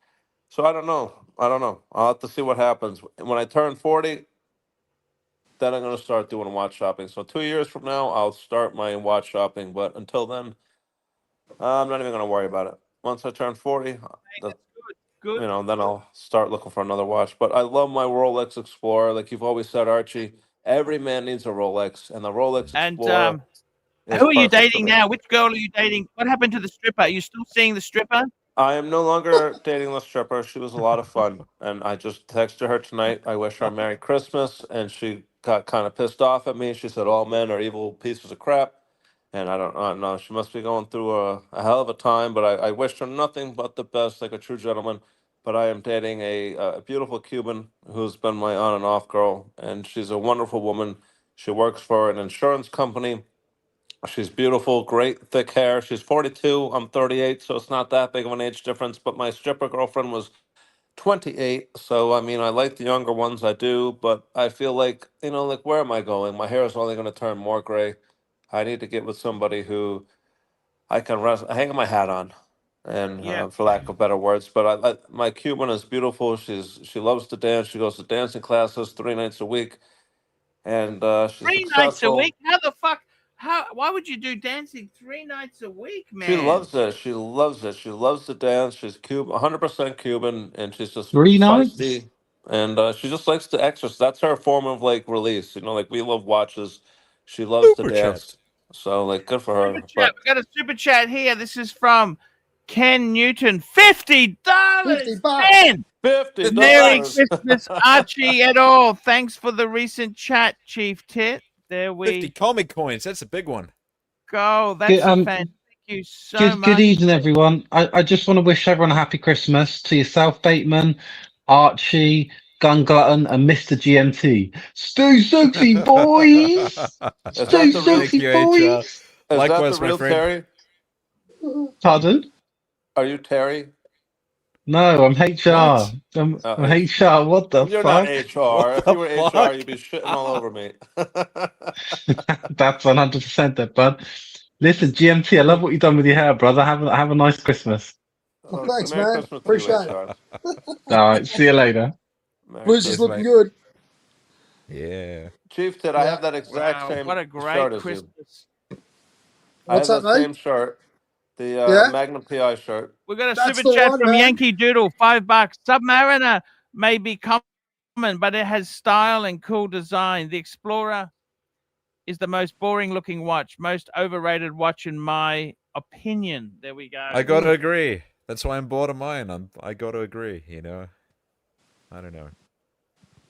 So I don't know. I'll have to see what happens. When I turn 40, then I'm going to start doing watch shopping. So 2 years from now, I'll start my watch shopping. But until then, I'm not even going to worry about it. Once I turn 40, Good. then I'll start looking for another watch. But I love my Rolex Explorer. Like you've always said, Archie, every man needs a Rolex, and the Rolex And Explorer is who are you perfect for dating me. now? Which girl are you dating? What happened to the stripper? Are you still seeing the stripper? I am no longer dating the stripper. She was a lot of fun, and I just texted her tonight. I wish her a Merry Christmas, and she got kind of pissed off at me. She said all men are evil pieces of crap, and I don't know. She must be going through a hell of a time. But I wished her nothing but the best, like a true gentleman. But I am dating a beautiful Cuban who's been my on and off girl, and she's a wonderful woman. She works for an insurance company. She's beautiful, great thick hair. She's 42. I'm 38, so it's not that big of an age difference. But my stripper girlfriend was 28. So, I mean, I like the younger ones, I do. But I feel like, like, where am I going? My hair is only going to turn more gray. I need to get with somebody who I can hang my hat on, and Yeah. for lack of better words. But my Cuban is beautiful. She loves to dance. She goes to dancing classes 3 nights a week. And she's 3 nights a successful. week? How the fuck? Why would you do dancing 3 nights a week, man? She loves it. She loves it. She loves to dance. She's Cuban, 100% Cuban, and she's just 3 nights? feisty. And she just likes to exercise. That's her form of like release. Like we love watches. She loves Super to chat. dance. So like, good for her. Super chat. We got a super chat here. This is from Ken Newton. $50. $50. Ken! $50. Merry Christmas, Archie et al. Thanks for the recent chat, Chief Tit. There we 50 comic coins. That's a big one. go. That's a fan. Thank you so much. Good evening, everyone. I just want to wish everyone a happy Christmas. To yourself, Bateman, Archie, Gun Glutton, and Mr. GMT. Stay sexy, boys! Stay the real- sexy, Thank you, boys! HR. Is Likewise, that the my real friend. Terry? Pardon? Are you Terry? No, I'm HR. What? I'm H- HR. What the You're fuck? not HR. What If the you were HR, fuck? you'd be shitting all over me. That's 100% it, bud. Listen, GMT, I love what you've done with your hair, brother. Have a nice Christmas. Well, thanks, Merry man. Christmas to you, Appreciate it. HR. All right, see you later. Merry Blues is Cheers, looking mate. good. Yeah. Chief, did I have that exact Wow, same what a shirt great as you? Christmas. What's I have that, that mate? same shirt, the Yeah? Magnum PI shirt. We got a That's super the chat one, from man. Yankee Doodle. $5. Submariner may be common, but it has style and cool design. The Explorer is the most boring looking watch, most overrated watch in my opinion. There we go. I gotta agree. That's why I'm bored of mine. I gotta agree, I don't know.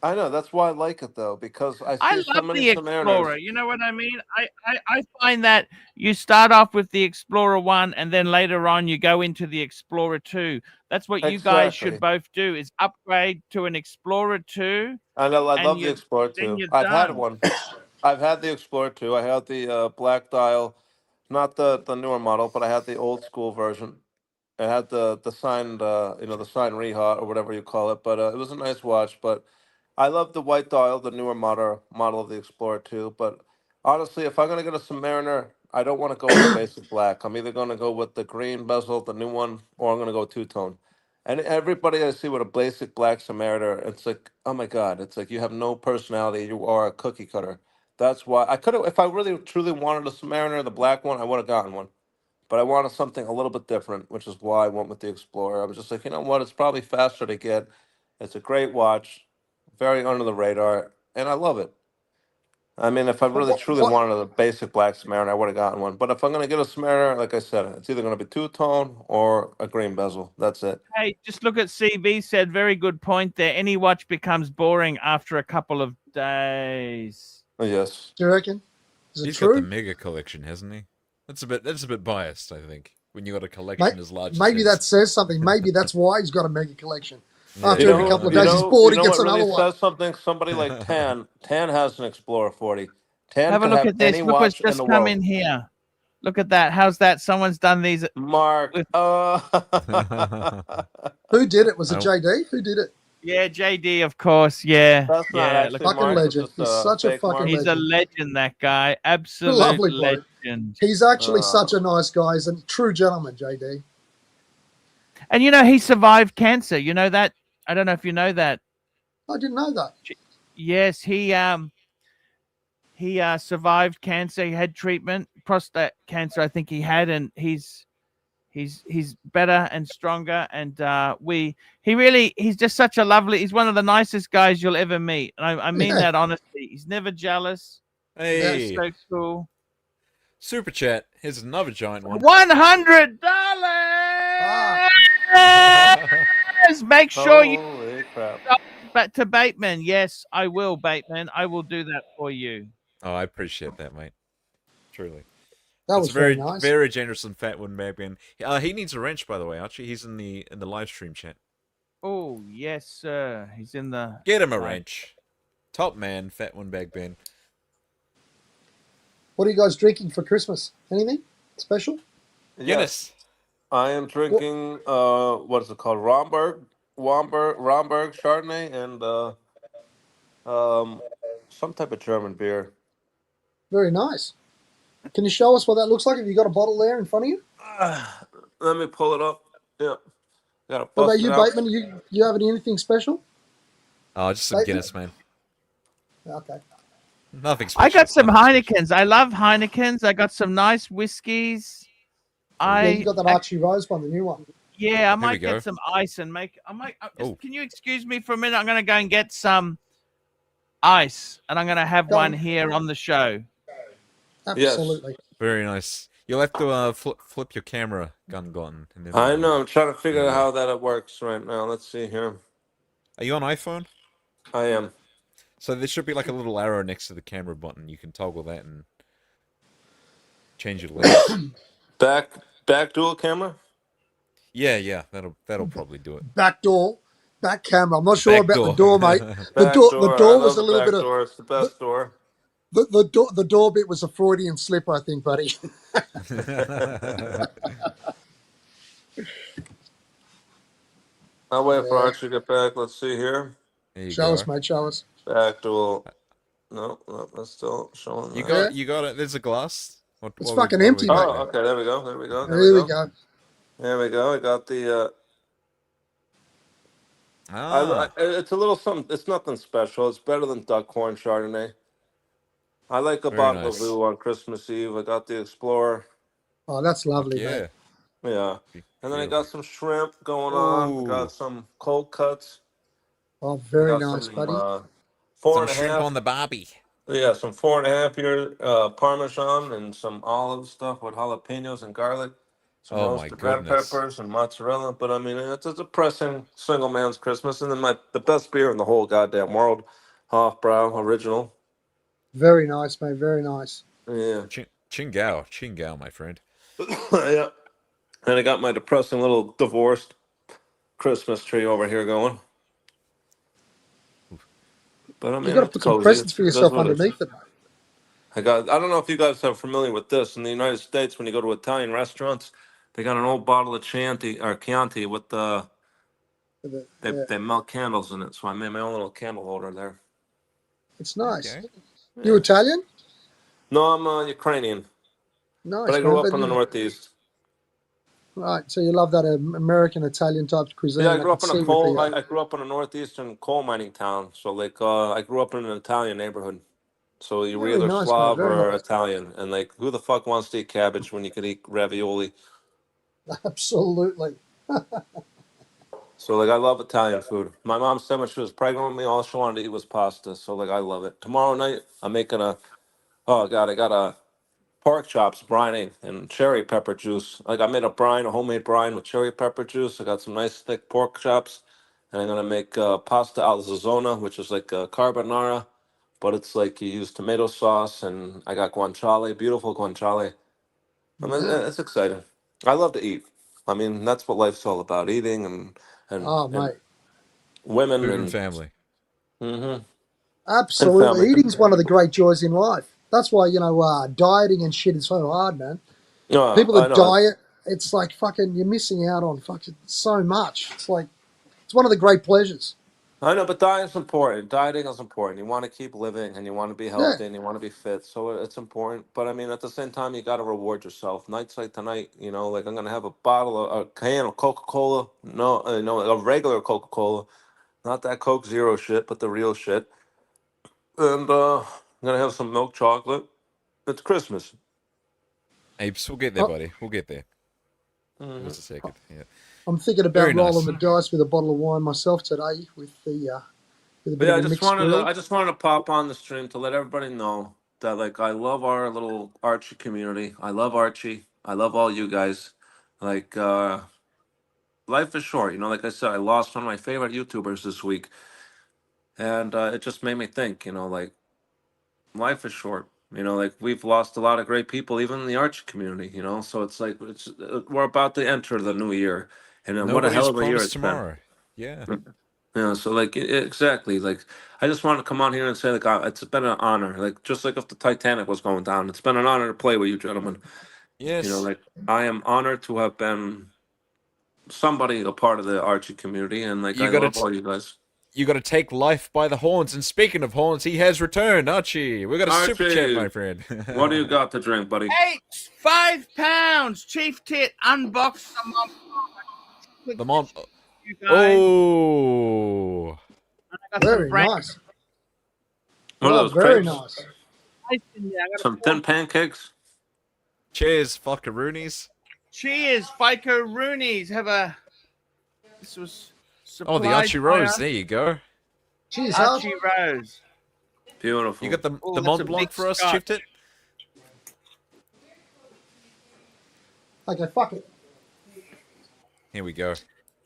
I know, that's why I like it, though, because I I see so love many the Submariners. Explorer. You know what I mean? I find that you start off with the Explorer 1 and then later on you go into the Explorer 2. That's what you guys should Exactly. both do is upgrade to an Explorer 2. I know, I and love the you- Explorer then 2. you're I've had done. one. I've had the Explorer 2. I had the black dial, not the newer model, but I had the old school version. It had the signed, the signed Reha or whatever you call it. But it was a nice watch. But I love the white dial, the newer model of the Explorer 2. But honestly, if I'm gonna get a Submariner, I don't want to go with the basic black. I'm either gonna go with the green bezel, the new one, or I'm gonna go two-tone. And everybody I see with a basic black Submariner, it's like, oh my God, it's like you have no personality. You are a cookie cutter. That's why I could have, if I really truly wanted a Submariner, the black one, I would have gotten one. But I wanted something a little bit different, which is why I went with the Explorer. I was just like, you know what? It's probably faster to get. It's a great watch, very under the radar, and I love it. I mean, if I But really truly wanted a basic black Submariner, I would have gotten one. But if I'm going to get a Submariner, like I said, it's either going to be two-tone or a green bezel. That's it. Hey, just look at CB said, very good point there. Any watch becomes boring after a couple of days. Yes. Do you reckon? Is it He's true? got the mega collection, hasn't he? That's a bit biased, I think. When you got a collection as large Maybe as that his. says something. Maybe that's why he's got a mega collection. Yeah. After You every know, couple of you days he's know, bored, you he know gets what really another one. says something? Somebody like Tan. Tan has an Explorer 40. Tan Have a could look have at this. any Look what's watch in just the come world. in here. Look at that. How's that? Someone's done these. Mark. Who did it? Was it Oh. JD? Who did it? Yeah, JD, of course. Yeah. That's not yeah. actually look, Fucking Mark. It's legend. just He's such a fake fucking Mark. he's a legend. legend, that guy. Absolute Lovely legend. bloke. legend. He's actually such a nice guy. He's a true gentleman, JD. And he survived cancer. You know that? I don't know if you know that. I didn't know that. Yes, he survived cancer. He had treatment, prostate cancer, I think he had, and he's better and stronger. And he's just such a lovely. He's one of the nicest guys you'll ever meet. And I mean that honestly. He's never jealous. Hey, He's so cool. Super chat. Here's another giant one. $100. Make sure Holy crap. But to Bateman, yes, I will, Bateman. I will do that for you. Oh, I appreciate that, mate. Truly. That was very nice. Very generous and fat one, Bateman. He needs a wrench, by the way, Archie. He's in the live stream chat. Oh, yes, sir. He's in the... Get him a wrench. Top man, fat one, Bateman. What are you guys drinking for Christmas? Anything special? Guinness. I am drinking, what is it called? Romberg Chardonnay and some type of German beer. Very nice. Can you show us what that looks like? Have you got a bottle there in front of you? Let me pull it up. Yeah. What about you, Bateman? You have anything special? Oh, just some Guinness, man. Okay. Nothing special. I got some Heinekens. I love Heinekens. I got some nice whiskeys. You got that Archie Rose one, the new one. Yeah, I might get some ice and make. Can you excuse me for a minute? I'm going to go and get some ice, and I'm going to have one here on the show. Absolutely. Yes. Very nice. You'll have to flip your camera, Gun. I know. I'm trying to figure out how that works right now. Let's see here. Are you on iPhone? I am. So there should be like a little arrow next to the camera button. You can toggle that and change your lens. Back dual camera? Yeah. That'll probably do it. Back camera. I'm not sure about the door, mate. The door was a little bit of. It's the best door. The door bit was a Freudian slip, I think, buddy. I'll wait for Archie to get back. Let's see here. Show us, mate. Show us. Back dual. No, that's still showing. You got it. There's a glass. It's fucking empty, mate. Oh, okay. There we go. There we go. I got the. It's a little something. It's nothing special. It's better than Duckhorn Chardonnay. I like a bottle of Lou on Christmas Eve. I got the Explorer. Oh, that's lovely, yeah. mate. Yeah. And then I got some shrimp going on. I got some cold cuts. Oh, very nice, buddy. Some shrimp on the barbie. Yeah, some 4.5 year Parmesan and some olive stuff with jalapenos and garlic. Some roasted red peppers and mozzarella. But I mean, it's a depressing single man's Christmas. And then the best beer in the whole goddamn world, Hofbrau Original. Very nice, mate. Very nice. Yeah. Chingao, my friend. Yeah. And I got my depressing little divorced Christmas tree over here going. But I mean, you got to put some presents for yourself underneath it. I don't know if you guys are familiar with this. In the United States, when you go to Italian restaurants, they got an old bottle of Chianti with they melt candles in it. So I made my own little candle holder there. It's nice. Okay. You Italian? No, I'm Ukrainian. Nice. But I grew up in the Northeast. Right, so you love that American Italian type cuisine. Yeah, I grew up in I grew up in a northeastern coal mining town. So like I grew up in an Italian neighborhood. So you were either Slav or Italian, and like who the fuck wants to eat cabbage when you could eat ravioli? Absolutely. So like I love Italian food. My mom said when she was pregnant with me, all she wanted to eat was pasta. So like I love it. Tomorrow night I'm making I got a pork chops brine and cherry pepper juice. Like I made a homemade brine with cherry pepper juice. I got some nice thick pork chops, and I'm gonna make pasta al zazzona, which is like a carbonara, but it's like you use tomato sauce, and I got guanciale, beautiful guanciale. I mean, it's exciting. I love to eat. I mean, that's what life's all about: eating and women Food and family. Mm-hmm. Absolutely, eating's one of the great joys in life. That's why dieting and shit is so hard, man. People that diet, it's like fucking you're missing out on fucking so much. It's like it's one of the great pleasures. I know, but dieting's important. Dieting is important. You want to keep living, and you want to be Yeah. healthy, and you want to be fit. So it's important. But I mean, at the same time, you got to reward yourself. Nights like tonight, you know, like I'm gonna have a can of Coca Cola. No, no, a regular Coca Cola, not that Coke Zero shit, but the real shit. And I'm gonna have some milk chocolate. It's Christmas. Apes, we'll get there, Oh. buddy. We'll get there. Mhm. Just a second. Yeah. I'm thinking about Very rolling nice. the dice with a bottle of wine myself today with a But bit yeah, of a mixed grill. I just wanted to pop on the stream to let everybody know that like I love our little Archie community. I love Archie. I love all you guys. Like life is short, you know. Like I said, I lost one of my favorite YouTubers this week, and it just made me think. You know, like life is short. You know, like we've lost a lot of great people, even in the Archie community. You know, so it's like we're about to enter the new year, and then what a hell Nobody's of a year promised it's been. tomorrow. Yeah. Yeah, so like exactly, like I just want to come on here and say like it's been an honor, like just like if the Titanic was going down, it's been an honor to play with you gentlemen. You know, Yes. like I am honored to have been somebody a part of the Archie community, and like You I gotta love all you guys. you got to take life by the horns. And speaking of horns, he has returned, Archie. We got a super chat, Archie, my friend. what do you got to drink, buddy? Hey, £5. Chief Tit unboxed some. The Mont. You guys. Oh. And I got some Very brain nice. What are Oh, those very crepes? nice. ice in there. I got a Some thin pancakes. Cheers, fuckaroonies. Cheers, FICO Roonies. This was Oh, the supplied Archie by Rose. There you go. Cheers, Archie Archie. Rose. Beautiful. You got the Oh, that's Mont a Blanc big for us, scotch. Chief Tit? Okay, fuck it. Here we go.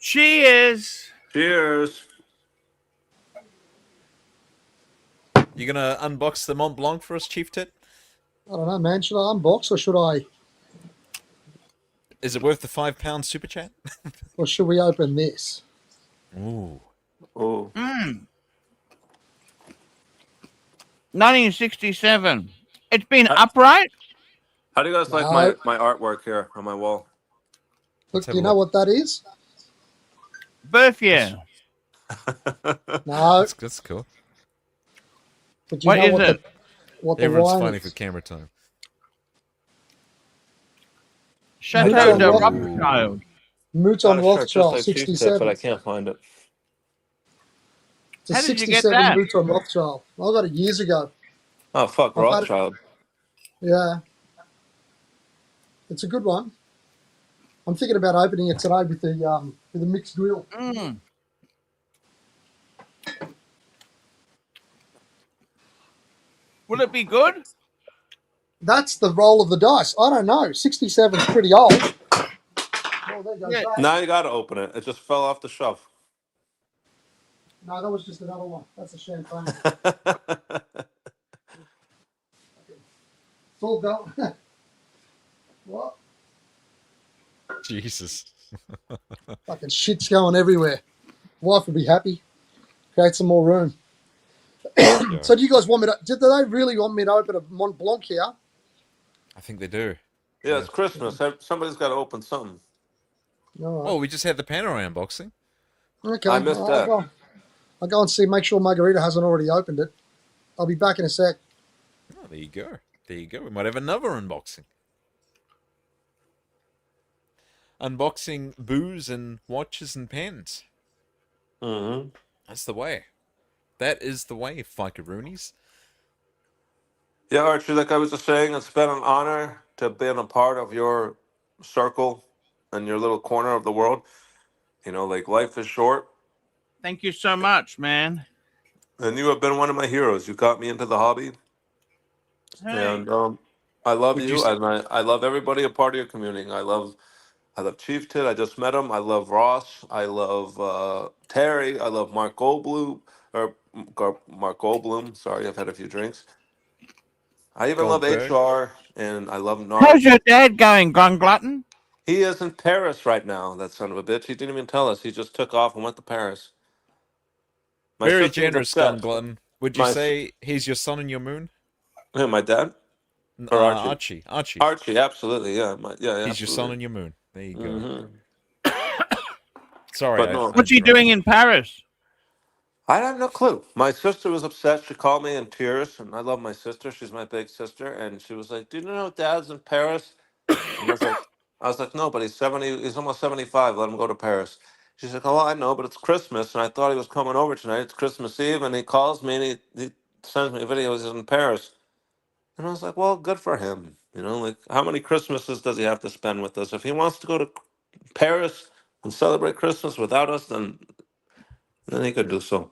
Cheers. Cheers. You gonna unbox the Mont Blanc for us, Chief Tit? I don't know, man. Should I unbox or should I? Is it worth the £5 super chat? Or should we open this? Ooh. Oh, 1967. It's been Uh, upright. how do you guys like No. my artwork here on my wall? Look, have do you a know look. what that is? Birth year. No. That's cool. But you What know is what it? the Everyone's wine fighting is? for camera time. Chateau de Ooh. Rothschild. Mouton Got a shirt just Rothschild, like Chief Tit, but I 67. can't find it. It's a How did you get 67 that? Mouton Rothschild. I got it years ago. Oh fuck, I've had it- Rothschild. Yeah. It's a good one. I'm thinking about opening it today with the mixed grill. Mm. Will it be good? That's the roll of the dice. I don't know. 67's pretty old. Oh, there goes Yeah. that. Now you gotta open it. It just fell off the shelf. No, that was just another one. That's a champagne. It's all gone. What? Jesus. Fucking shit's going everywhere. Wife would be happy. Create some more room. Yeah. So do you guys want me to... Did they really want me to open a Mont Blanc here? I think they do. Yeah, it's Christmas. Somebody's got to open something. All right. Oh, we just had the Panorama unboxing. Okay. I missed that. I'll go and see, make sure Margarita hasn't already opened it. I'll be back in a sec. Oh, there you go. There you go. We might have another unboxing. Unboxing booze and watches and pens. Mm-hmm. That's the way. That is the way, Fikaroonies. Yeah, Archie, like I was just saying, it's been an honor to have been a part of your circle and your little corner of the world. You know, like life is short, Thank you so much, man. and you have been one of my heroes. You got me into the hobby, Hey. and I love Would you, you and I love everybody a part of your community. I love Chief Tit. I just met him. I love Ross. I love Terry. I love Mark Goldblum. Mark Goldblum. Sorry, I've had a few drinks. I even love Goldberg. HR, and I love Narc. How's your dad going, Gun Glutton? He is in Paris right now, that son of a bitch. He didn't even tell us. He just took off and went to Paris. My Very sister was generous, upset. Gun Glutton. Would you My- say he's your sun and your moon? Who, my dad? Or Archie? Archie. Archie. Archie, absolutely, yeah. Yeah, He's your sun and your moon. There you go. hmm Sorry. But no. What's he doing in Paris? I have no clue. My sister was upset. She called me in tears, and I love my sister. She's my big sister, and she was like, "Do you know Dad's in Paris?" And I was like, "No, but he's 70. He's almost 75. Let him go to Paris." She's like, "Oh, I know, but it's Christmas, and I thought he was coming over tonight. It's Christmas Eve, and he calls me and he sends me videos. He's in Paris." And I was like, "Well, good for him. You know, like how many Christmases does he have to spend with us? If he wants to go to Paris and celebrate Christmas without us, then he could do so."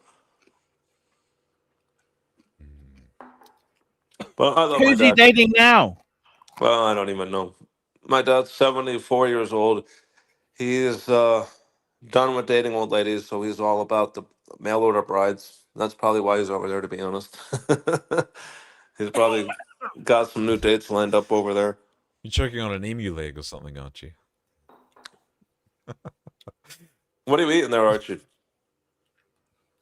But I love my Who's he dad. dating now? Well, I don't even know. My dad's 74 years old. He is done with dating old ladies, so he's all about the mail order brides. That's probably why he's over there, to be honest. He's probably got some new dates lined up over there. You're choking on an emu leg or something, aren't you? What are you eating there, Archie?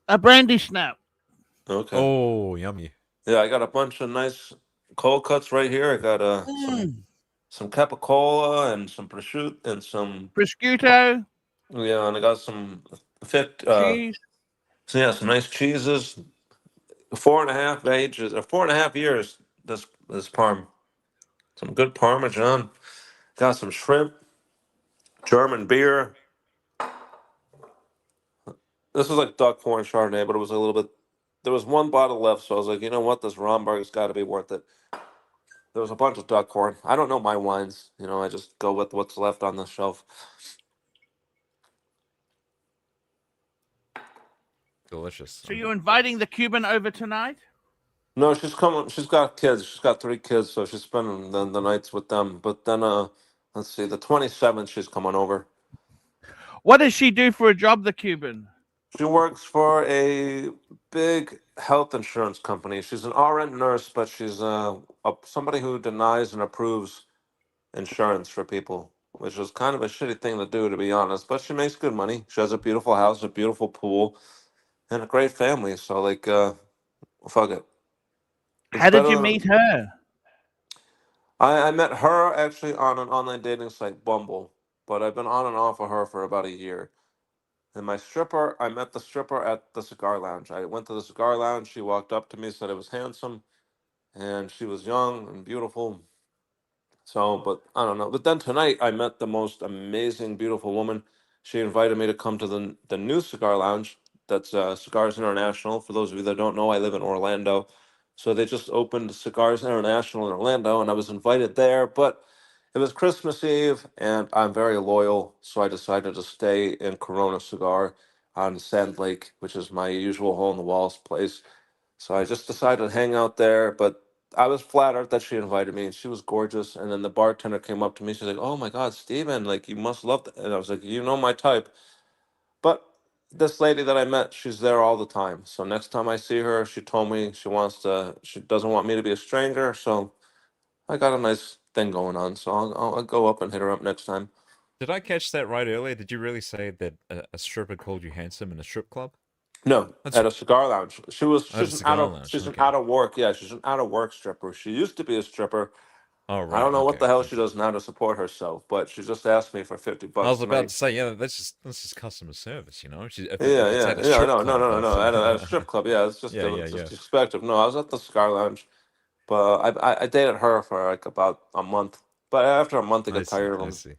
A brandy snap. Okay. Oh, yummy. Yeah, I got a bunch of nice cold cuts right here. I got some capicola and some prosciutto and some Prosciutto, yeah, and I got some fit cheese. so yeah, some nice cheeses. 4.5 ages or 4.5 years. This parm, some good parmesan. Got some shrimp, German beer. This was like duck-horn Chardonnay, but it was a little bit. There was one bottle left, so I was like, you know what, this Romberg's got to be worth it. There was a bunch of duck-horn. I don't know my wines. You know, I just go with what's left on the shelf. Delicious. So you're inviting the Cuban over tonight? No, she's coming. She's got kids. She's got 3 kids, so she's spending the nights with them. But then, let's see, the 27th, she's coming over. What does she do for a job, the Cuban? She works for a big health insurance company. She's an RN nurse, but she's somebody who denies and approves insurance for people, which is kind of a shitty thing to do, to be honest. But she makes good money. She has a beautiful house, a beautiful pool, and a great family. So, like, fuck it. It's How did better you than- meet her? I met her actually on an online dating site, Bumble, but I've been on and off of her for about a year. And I met the stripper at the cigar lounge. I went to the cigar lounge. She walked up to me, said I was handsome, and she was young and beautiful. So, but I don't know. But then tonight, I met the most amazing, beautiful woman. She invited me to come to the new cigar lounge. That's Cigars International. For those of you that don't know, I live in Orlando, so they just opened Cigars International in Orlando, and I was invited there. But it was Christmas Eve, and I'm very loyal, so I decided to stay in Corona Cigar on Sand Lake, which is my usual hole in the walls place. So I just decided to hang out there, but I was flattered that she invited me, and she was gorgeous. And then the bartender came up to me. She's like, "Oh my God, Steven, like you must love that." And I was like, "You know my type." But this lady that I met, she's there all the time. So next time I see her, she told me she doesn't want me to be a stranger. So I got a nice thing going on. So I'll go up and hit her up next time. Did I catch that right earlier? Did you really say that a stripper called you handsome in a strip club? No, That's at a cigar lounge. at a cigar lounge. She's an Okay. out of work. Yeah, she's an out of work stripper. She used to be a stripper. Oh, I right. don't know what Okay. the hell she Okay. does now to support herself, but she just asked me for $50 I was about tonight. to say, yeah, that's just customer service, you know. If Yeah, it's at a yeah. strip No, no, club, no, no, no. At a strip club, yeah. It's just yeah, yeah, it's yeah. just expected. No, I was at the cigar lounge, but I dated her for like about a month. But after a month, I I got see. tired of I them. see.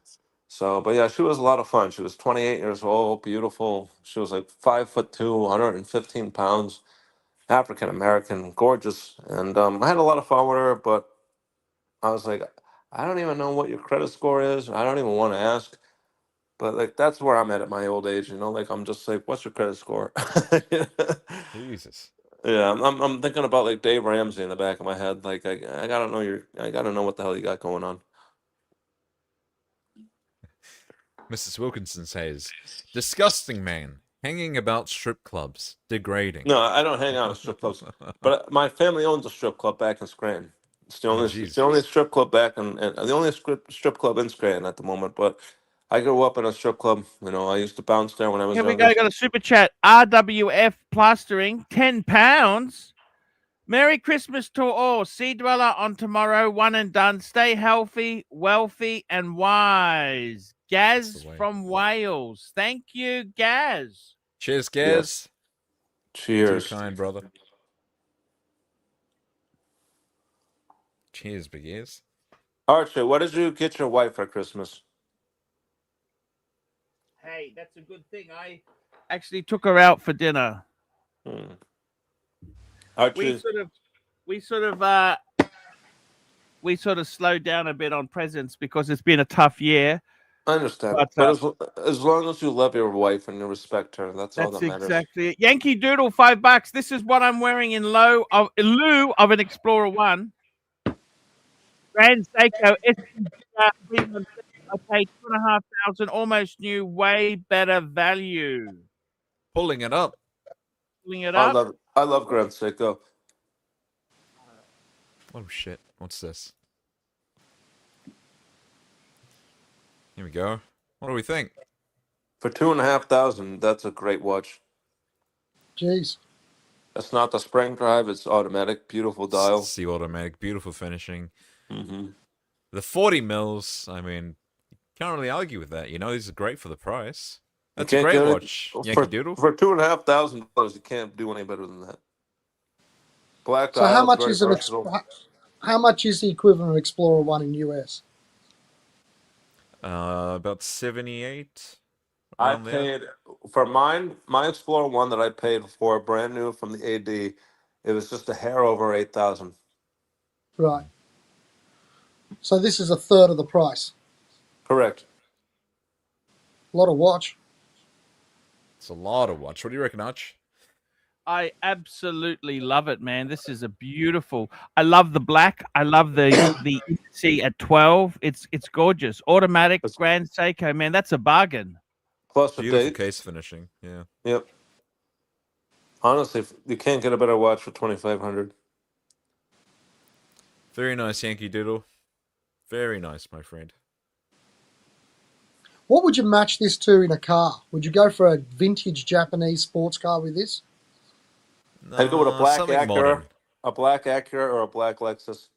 So, but yeah, she was a lot of fun. She was 28 years old, beautiful. She was like 5'2", 115 pounds, African American, gorgeous. And I had a lot of fun with her, but I was like, I don't even know what your credit score is. I don't even want to ask. But like that's where I'm at my old age, you know. Like I'm just like, what's your credit score? Jesus. Yeah, I'm thinking about like Dave Ramsey in the back of my head. Like I gotta know what the hell you got going on. Mrs. Wilkinson says, "Disgusting man, hanging about strip clubs, degrading." No, I don't hang out at strip clubs, but my family owns a strip club back in Scranton. Oh, It's jeez. the only strip club back and the only strip club in Scranton at the moment. But I grew up in a strip club. You know, I used to bounce there when I was Here we younger. go. Got a super chat. RWF plastering, £10. Merry Christmas to all. Sea Dweller on tomorrow. One and done. Stay healthy, wealthy, and wise. Gaz the way. from Wales. Thank you, Gaz. Cheers, Yes. Gaz. Cheers. Too kind, brother. Cheers, big ears. Archie, what did you get your wife for Christmas? Hey, that's a good thing. I actually took her out for dinner. Archie, We sort of slowed down a bit on presents because it's been a tough year. I understand. But, But as long as you love your wife and you respect her, that's all that matters. Exactly it. Yankee Doodle, $5. This is what I'm wearing in lieu of an Explorer 1. Grand Seiko I paid $2,500, almost new, way better value. Pulling it up. I love Grand Seiko. Oh shit! What's this? Here we go. What do we think? For $2,500, that's a great watch. Jeez. That's not the spring drive; it's automatic. Beautiful dial. See automatic, beautiful finishing. Mm-hmm. The 40 mils. I mean, can't really argue with that. You know, these are great for the price. That's a great watch, Yankee Doodle. For $2,500, you can't do any better than that. Black So dial. how much is the equivalent of Explorer 1 in US? About 78. I paid for my Explorer 1 that I paid for brand new from the AD. It was just a hair over 8,000. Right. So this is a third of the price. Correct. A lot of watch. It's a lot of watch. What do you reckon, Arch? I absolutely love it, man. This is a beautiful. I love the black. I love the C at 12. It's gorgeous. Automatic Grand Seiko, man. That's a bargain. Plus beautiful case finishing. Yeah. Yep. Honestly, you can't get a better watch for $2,500. Very nice, Yankee Doodle. Very nice, my friend. What would you match this to in a car? Would you go for a vintage Japanese sports car with this? I'd go with a black something Acura, modern. a black Acura or a black Lexus.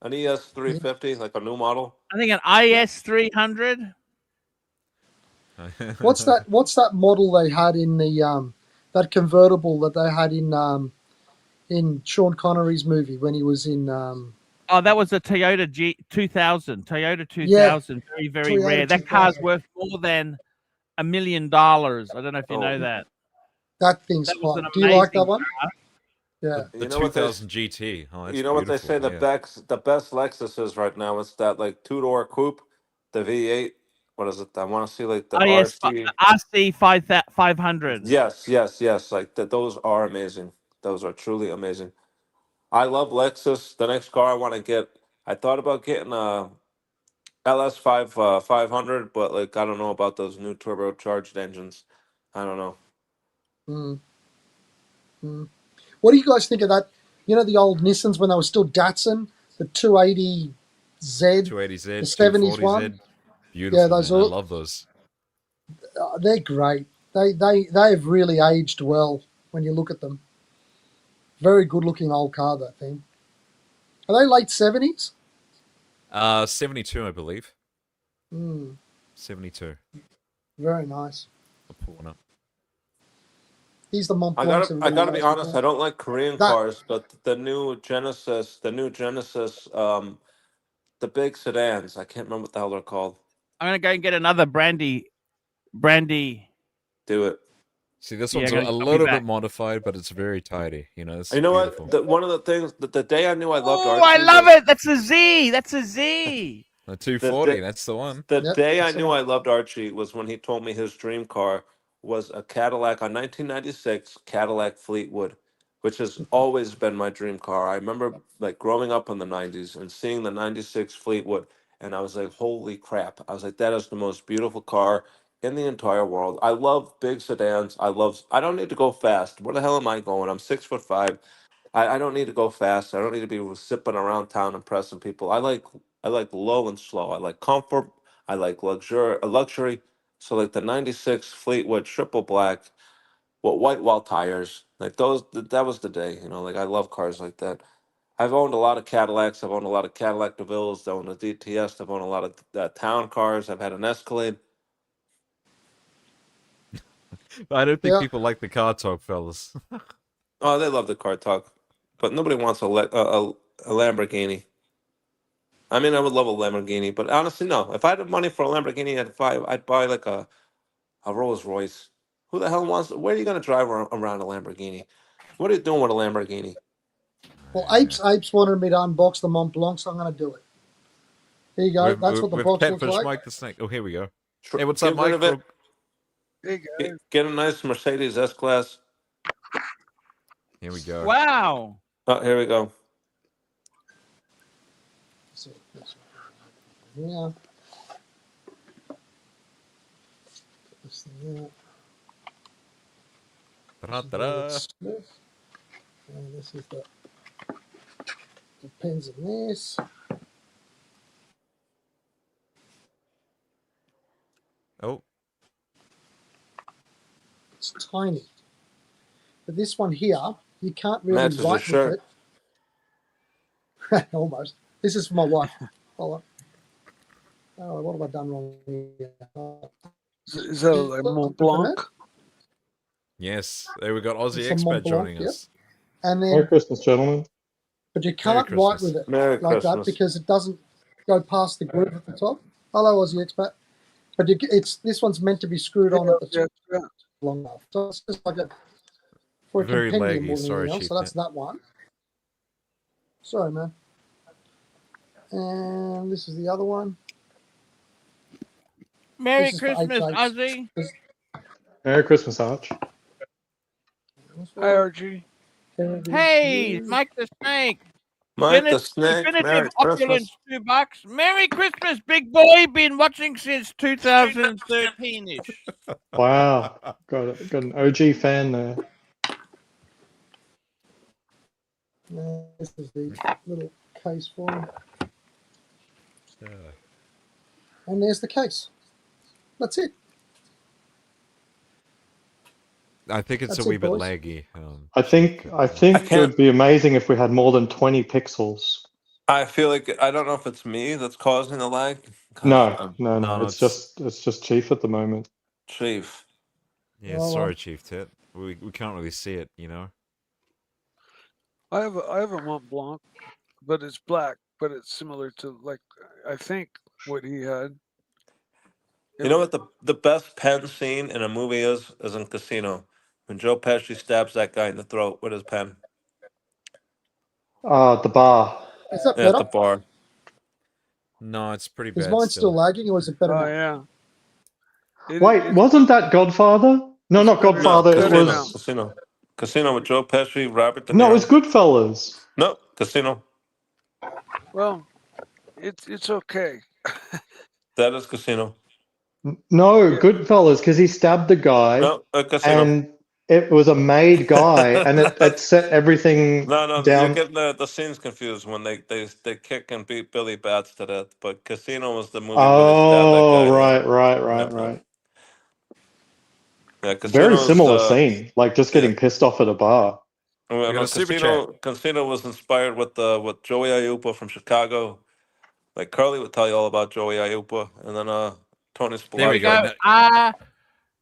An ES350, like a new model. I think an IS300. What's that model they had in the that convertible that they had in Sean Connery's movie when he was in Oh, that was a Toyota G2000. Toyota 2000, Yeah. very, very Toyota rare. That 2000. car's worth more than $1 million. I don't know if you know that. That thing's That was hot. an Do you like that amazing one? car. Yeah. The 2000 GT. Oh, that's you know what they say beautiful, the best Lexus is right now? It's that like two-door coupe, the V8. What is it? I want to see like the RC 500. Yes. Like those are amazing. Those are truly amazing. I love Lexus. The next car I want to get, I thought about getting a LS 500, but like I don't know about those new turbocharged engines. I don't know. What do you guys think of that? You know the old Nissans when they were still Datsun, the 280Z, 280Z, the 70s 240Z. one. Beautiful. Yeah, those man. are. I love those. They're great. They've really aged well when you look at them. Very good looking old car, that thing. Are they late 70s? 72, I believe. 72. Very nice. I'll pull one up. He's the Mont I Blanc. gotta be honest. I don't like Korean cars, but the new Genesis, the big sedans. I can't remember what the hell they're called. I'm gonna go and get another brandy. Do it. See, this one's a little bit modified, but it's very tidy. You know, it's beautiful. What? One of the things that the day I knew I loved Archie. I love it. That's a Z. That's a Z. The 240. That's the one. The day I knew I loved Archie was when he told me his dream car was a Cadillac, a 1996 Cadillac Fleetwood, which has always been my dream car. I remember like growing up in the 90s and seeing the 96 Fleetwood, and I was like, holy crap. I was like, that is the most beautiful car in the entire world. I love big sedans. I don't need to go fast. Where the hell am I going? I'm 6'5". I don't need to go fast. I don't need to be zipping around town impressing people. I like low and slow. I like comfort. I like luxury. So like the 96 Fleetwood triple black with white wall tires. Like that was the day, you know, like I love cars like that. I've owned a lot of Cadillacs. I've owned a lot of Cadillac DeVilles. I've owned a DTS. I've owned a lot of town cars. I've had an Escalade. I don't think Yeah. people like the car talk, fellas. Oh, they love the car talk, but nobody wants a Lamborghini. I mean, I would love a Lamborghini, but honestly, no. If I had the money for a Lamborghini, I'd buy like a Rolls Royce. Who the hell wants? Where are you gonna drive around a Lamborghini? What are you doing with a Lamborghini? Well, Apes wanted me to unbox the Mont Blanc, so I'm going to do it. Here you go. That's what the We've box kept looks for like. Mike the Snake. Oh, here we go. Tr- Hey, what's Get up, rid Mike? of it. Hey guys. Get a nice Mercedes S-Class. Here we go. Wow. Oh, here we go. So, yeah. This thing there. Ta-da-ta-da. Smith. And this is the pins in this. Oh, It's tiny. But this one here, you can't really Matches your write with shirt. it. Almost. This is for my wife. Hold on. Oh, what have I done wrong here? Is that like Mont Blanc? yes. There we got Aussie It's a Mont Expat Blanc, joining yep. us. And Merry then, Christmas, gentlemen. but you Merry can't write Christmas. with it Merry like that Christmas. because it doesn't go past the groove at the top. Hello, Aussie Expat. But this one's meant to be screwed on at the top Yeah. long enough. So it's just like for a Very compendium laggy. more than Sorry, anything else. Chief So that's Net. that one. Sorry, man. And this is the other one. Merry This is for Christmas, H8s. Ozzy. Merry Christmas, Arch. Hi Archie. Hey, Mike the Snake. Mike the Definitive Snake. Merry opulence, Christmas. $2. Merry Christmas, big boy. Been watching since 2013-ish. Wow. Got an OG fan there. This is the little case for him. And there's the case. That's it. I think it's That's a wee it, bit boys. laggy. I think it can't- would be amazing if we had more than 20 pixels. I feel like I don't know if it's me that's causing the lag. 'Cause No, I'm no. It's just Chief at the moment. Chief. Yeah, Oh, sorry, well. Chief Tit. We can't really see it, you know. I have a Mont Blanc, but it's black, but it's similar to like I think what he had. You know what the best pen scene in a movie is in Casino when Joe Pesci stabs that guy in the throat with his pen. The bar. Is that At the better? bar. No, it's pretty Is bad mine still still. lagging or is it better Oh now? yeah. Wait, wasn't that Godfather? No, It's not better- Godfather. better It now. was Casino with Joe Pesci, Robert De Niro. no, it was Goodfellas. No, Casino. Well, it's okay. That is Casino. No, Yeah. Goodfellas, because he stabbed the guy, No, Casino. and it was a made guy, and it set everything No, you're down. getting the scenes confused when they kick and beat Billy Bats to death. But Casino was the movie where they stabbed that guy. Oh, right. Yeah, Casino Very is, similar scene, like just getting yeah. pissed off at a bar. Well, We got no, a super chat. Casino was inspired with Joey Aiuppa from Chicago. Like Carly would tell you all about Joey Aiuppa, and then Tony Spilotto. There we go.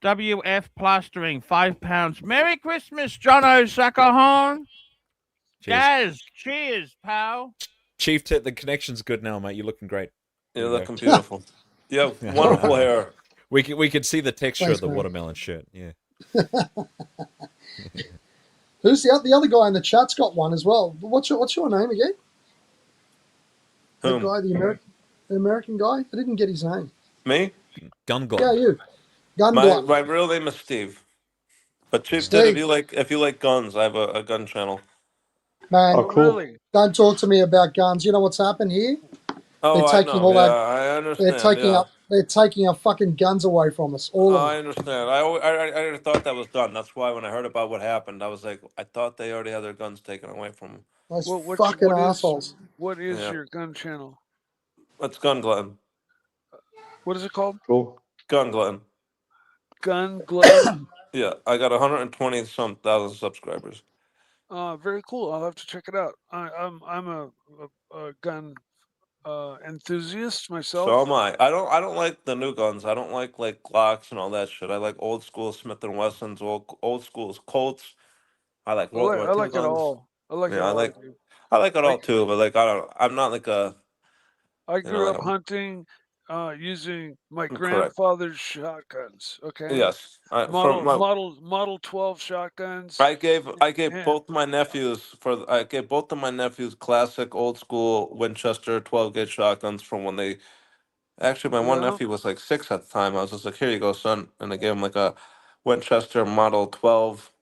RWF plastering, £5. Merry Christmas, John O'Suckerhorn. Gaz, cheers, pal. Chief Tit, the connection's good now, mate. You're looking great. You're looking beautiful. You have wonderful hair. We could see the texture Thanks, of the man. watermelon shirt. Yeah. Who's the other guy in the chat's got one as well? What's your name again? Whom? The guy, the American guy. I didn't get his name. Me? Gun Yeah, you. Gun My Glutton. real name is Steve. But Chief Steve. Tit, if you like guns, I have a gun channel. Man, Oh, cool. Really? don't talk to me about guns. You know what's happened here? Oh, They're I taking know. all that- I understand. They're taking our fucking guns away from us. All of I them. understand. I already thought that was done. That's why when I heard about what happened, I was like, I thought they already had their guns taken away from them. Those What fucking is- assholes. What is Yeah. your gun channel? It's Gun Glutton. What is it called? Cool. Gun Glutton. Gun Glutton. Yeah, I got 120-some thousand subscribers. Very cool. I'll have to check it out. I'm a gun enthusiast myself. So am I. I don't like the new guns. I don't like Glocks and all that shit. I like old school Smith and Wessons, old school Colts. I like World War I II like it guns. all. I like it Yeah, all, dude. I like it all Like too. But like I don't. I'm not like a. I You know, grew like up hunting, using my I'm correct. grandfather's shotguns. Okay, Yes. From my Model 12 shotguns. I gave Yeah, both my nephews I gave both of my nephews classic old school Winchester 12 gauge shotguns from when they actually my one yeah. nephew was like 6 at the time. I was just like, here you go, son, and I gave him like a Winchester Model 12.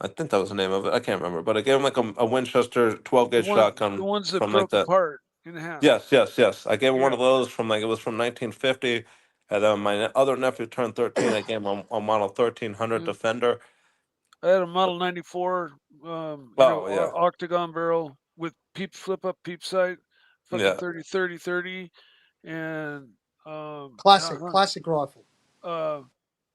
I think that was the name of it. I can't remember, but I gave him like a Winchester 12 The gauge the shotgun ones that from like broke that. apart in half. Yes. I gave him one Yeah, of those from like it was from 1950, and then my other nephew turned 13. I gave him a Model 1300 yeah. Defender. I had a Model 94, Oh yeah, octagon barrel with flip up peep sight, fucking yeah. 30, and Classic rifle. uh,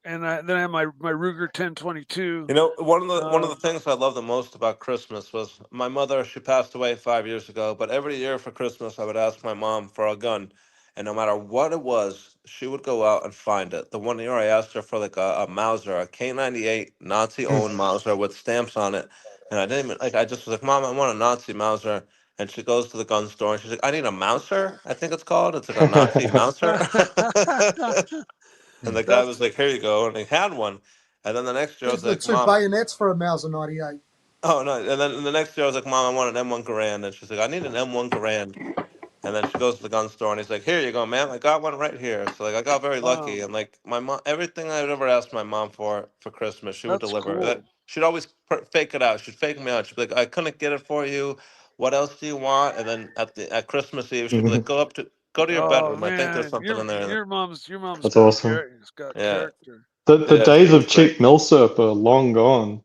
and then I had my Ruger 1022. You know, one of the Um, things I love the most about Christmas was my mother. She passed away 5 years ago, but every year for Christmas, I would ask my mom for a gun, and no matter what it was, she would go out and find it. The one year I asked her for like a Mauser, a K98 Nazi-owned Mauser with stamps on it, and I didn't even like. I just was like, "Mom, I want a Nazi Mauser." And she goes to the gun store and she's like, "I need a Mauser. I think it's called. It's like a Nazi Mauser." And the guy that's was like, "Here you go," and he had one. And then the next year I Here's was the like, two "Mom." bayonets for a Mauser 98. Oh no! And then the next year I was like, "Mom, I want an M1 Garand," and she's like, "I need an M1 Garand." And then she goes to the gun store and he's like, "Here you go, man. I got one right here." So like I got very lucky, wow, and like my mom, everything I'd ever asked my mom for Christmas, she would that's deliver. cool. She'd always fake it out. She'd fake me out. She'd be like, "I couldn't get it for you. What else do you want?" And then at Christmas Eve, she'd be like, "Go to your Oh bedroom. I think there's man, something in there." your mom's That's got awesome. it's got Yeah, character. The yeah, days she was of great. cheap milsurp are long gone.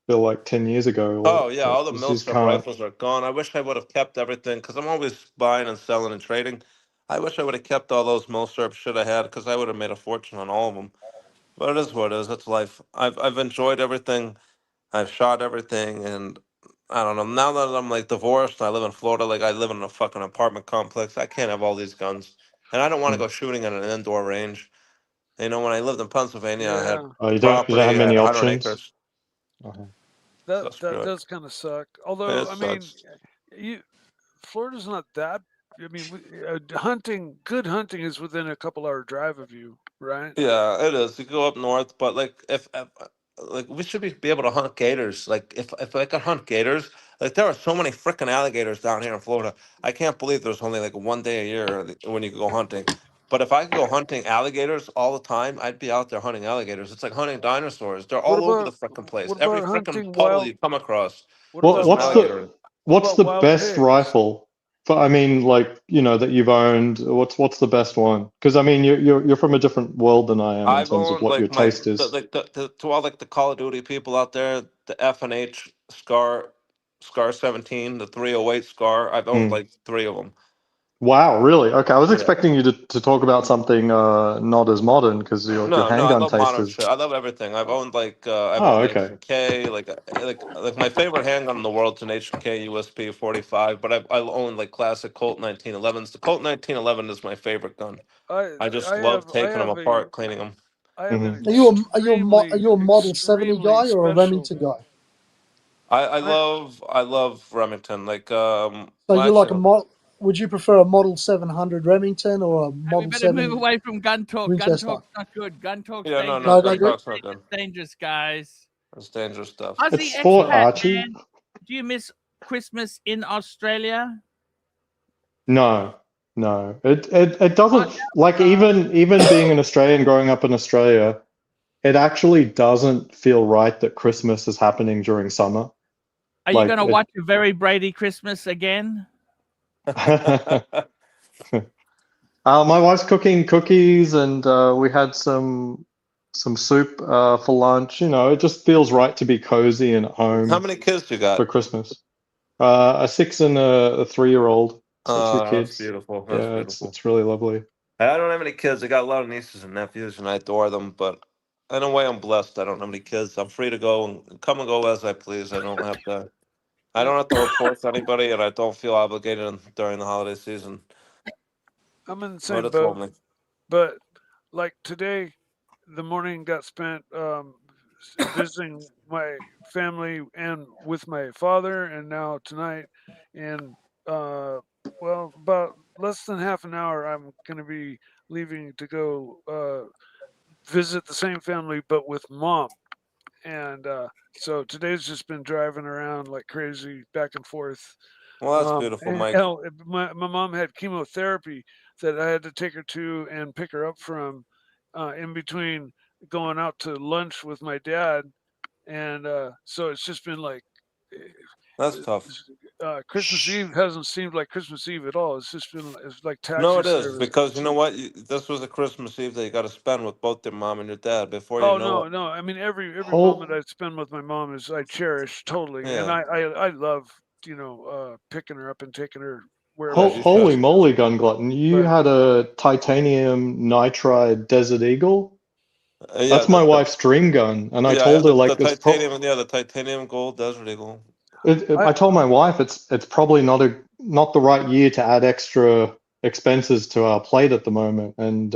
Feel like 10 years ago, Oh yeah, all the you just milsurp can't. rifles are gone. I wish I would have kept everything because I'm always buying and selling and trading. I wish I would have kept all those milsurp shit I had because I would have made a fortune on all of them. But it is what it is. It's life. I've enjoyed everything. I've shot everything, and I don't know. Now that I'm like divorced, I live in Florida. Like I live in a fucking apartment complex. I can't have all these guns, and I don't want to Mm. go shooting at an indoor range. You know, when I lived in Pennsylvania, I had Yeah, Oh, you don't have property. I many had 100 options. acres. Okay. So that screw it. does kind of suck. Although It I mean, sucks. you Florida's not that. I mean, good hunting is within a couple hour drive of you, right? Yeah, it is. You go up north, but like if like we should be able to hunt gators. Like if I could hunt gators, like there are so many freaking alligators down here in Florida. I can't believe there's only like one day a year when you can go hunting. But if I could go hunting alligators all the time, I'd be out there hunting alligators. It's like hunting dinosaurs. They're What all over the about freaking place. what Every about freaking hunting puddle wild? you come across, What What there's about an what's wild? the alligator. What what's about the wild best pigs? rifle? For I mean, like that you've owned. What's the best one? Because I mean, you're from a different world than I am in I've terms of owned what your like my taste is. to all like the Call of Duty people out there, the F&H Scar 17, the 308 Scar. I've owned Mm. like three of them. Wow, really? Okay, I was Yeah. expecting you to talk about something not as modern because your No, I handgun love taste modern is. shit. I love everything. I've Oh, owned okay. H&K, like my favorite handgun in the world is an H&K USP 45, but I've owned like classic Colt 1911s. The Colt 1911 is my favorite gun. I I just love I taking them have a apart, cleaning them. I have an Hmm. Are you a Model 70 extremely guy or a special. Remington guy? I I love Remington. So Well you're like a actually mod. Would you prefer a Model 700 Remington or a Hey, we Model better move 70 away from gun talk. Gun Winchester? talk's not good. Gun talk's yeah, no, dangerous. no, No, gun don't good. talk's not good. It's dangerous, guys. It's dangerous stuff. Aussie It's sport, expat, Archie. man. Do you miss Christmas in Australia? No, no. It Oh, doesn't like even being an Australian growing up in Australia, it actually doesn't feel right that Christmas is happening during summer. are you Like going to it. watch a very Brady Christmas again? My wife's cooking cookies, and we had some soup for lunch. You know, it just feels right to be cozy and at How home many kids you for got? Christmas. A 6 and a 3-year-old, so two That's kids. beautiful. That's Yeah, beautiful. it's really lovely. I don't have any kids. I got a lot of nieces and nephews, and I adore them. But in a way, I'm blessed. I don't have any kids. I'm free to go and come and go as I please. I Yeah. don't have to report to anybody, and I don't feel obligated during the holiday season. I'm in the But same it's boat. lonely. But like today, the morning got spent visiting my family and with my father, and now tonight, and well, about less than half an hour, I'm going to be leaving to go visit the same family, but with mom. And so today's just been driving around like crazy, back and forth. Well, that's beautiful, Mike. My mom had chemotherapy that I had to take her to and pick her up from in between going out to lunch with my dad. And so it's just been like That's tough. Christmas Eve hasn't seemed like Christmas Eve at all. It's just been it's like No, taxi it is service. because you know what? This was a Christmas Eve that you got to spend with both your mom and your dad. Before you Oh know it, no! I mean, every moment Whole, I spend with my mom is I cherish totally, and yeah, I love picking her up and taking her yeah, wherever whole, you she wants holy should. to go. moly, Gun Glutton! You But had a titanium nitride Desert Eagle. Yeah, That's my wife's dream gun, and I yeah, I have told her the like it's pro. titanium, yeah, the titanium gold Desert Eagle. I I told my wife it's probably not the right year to add extra expenses to our plate at the moment, and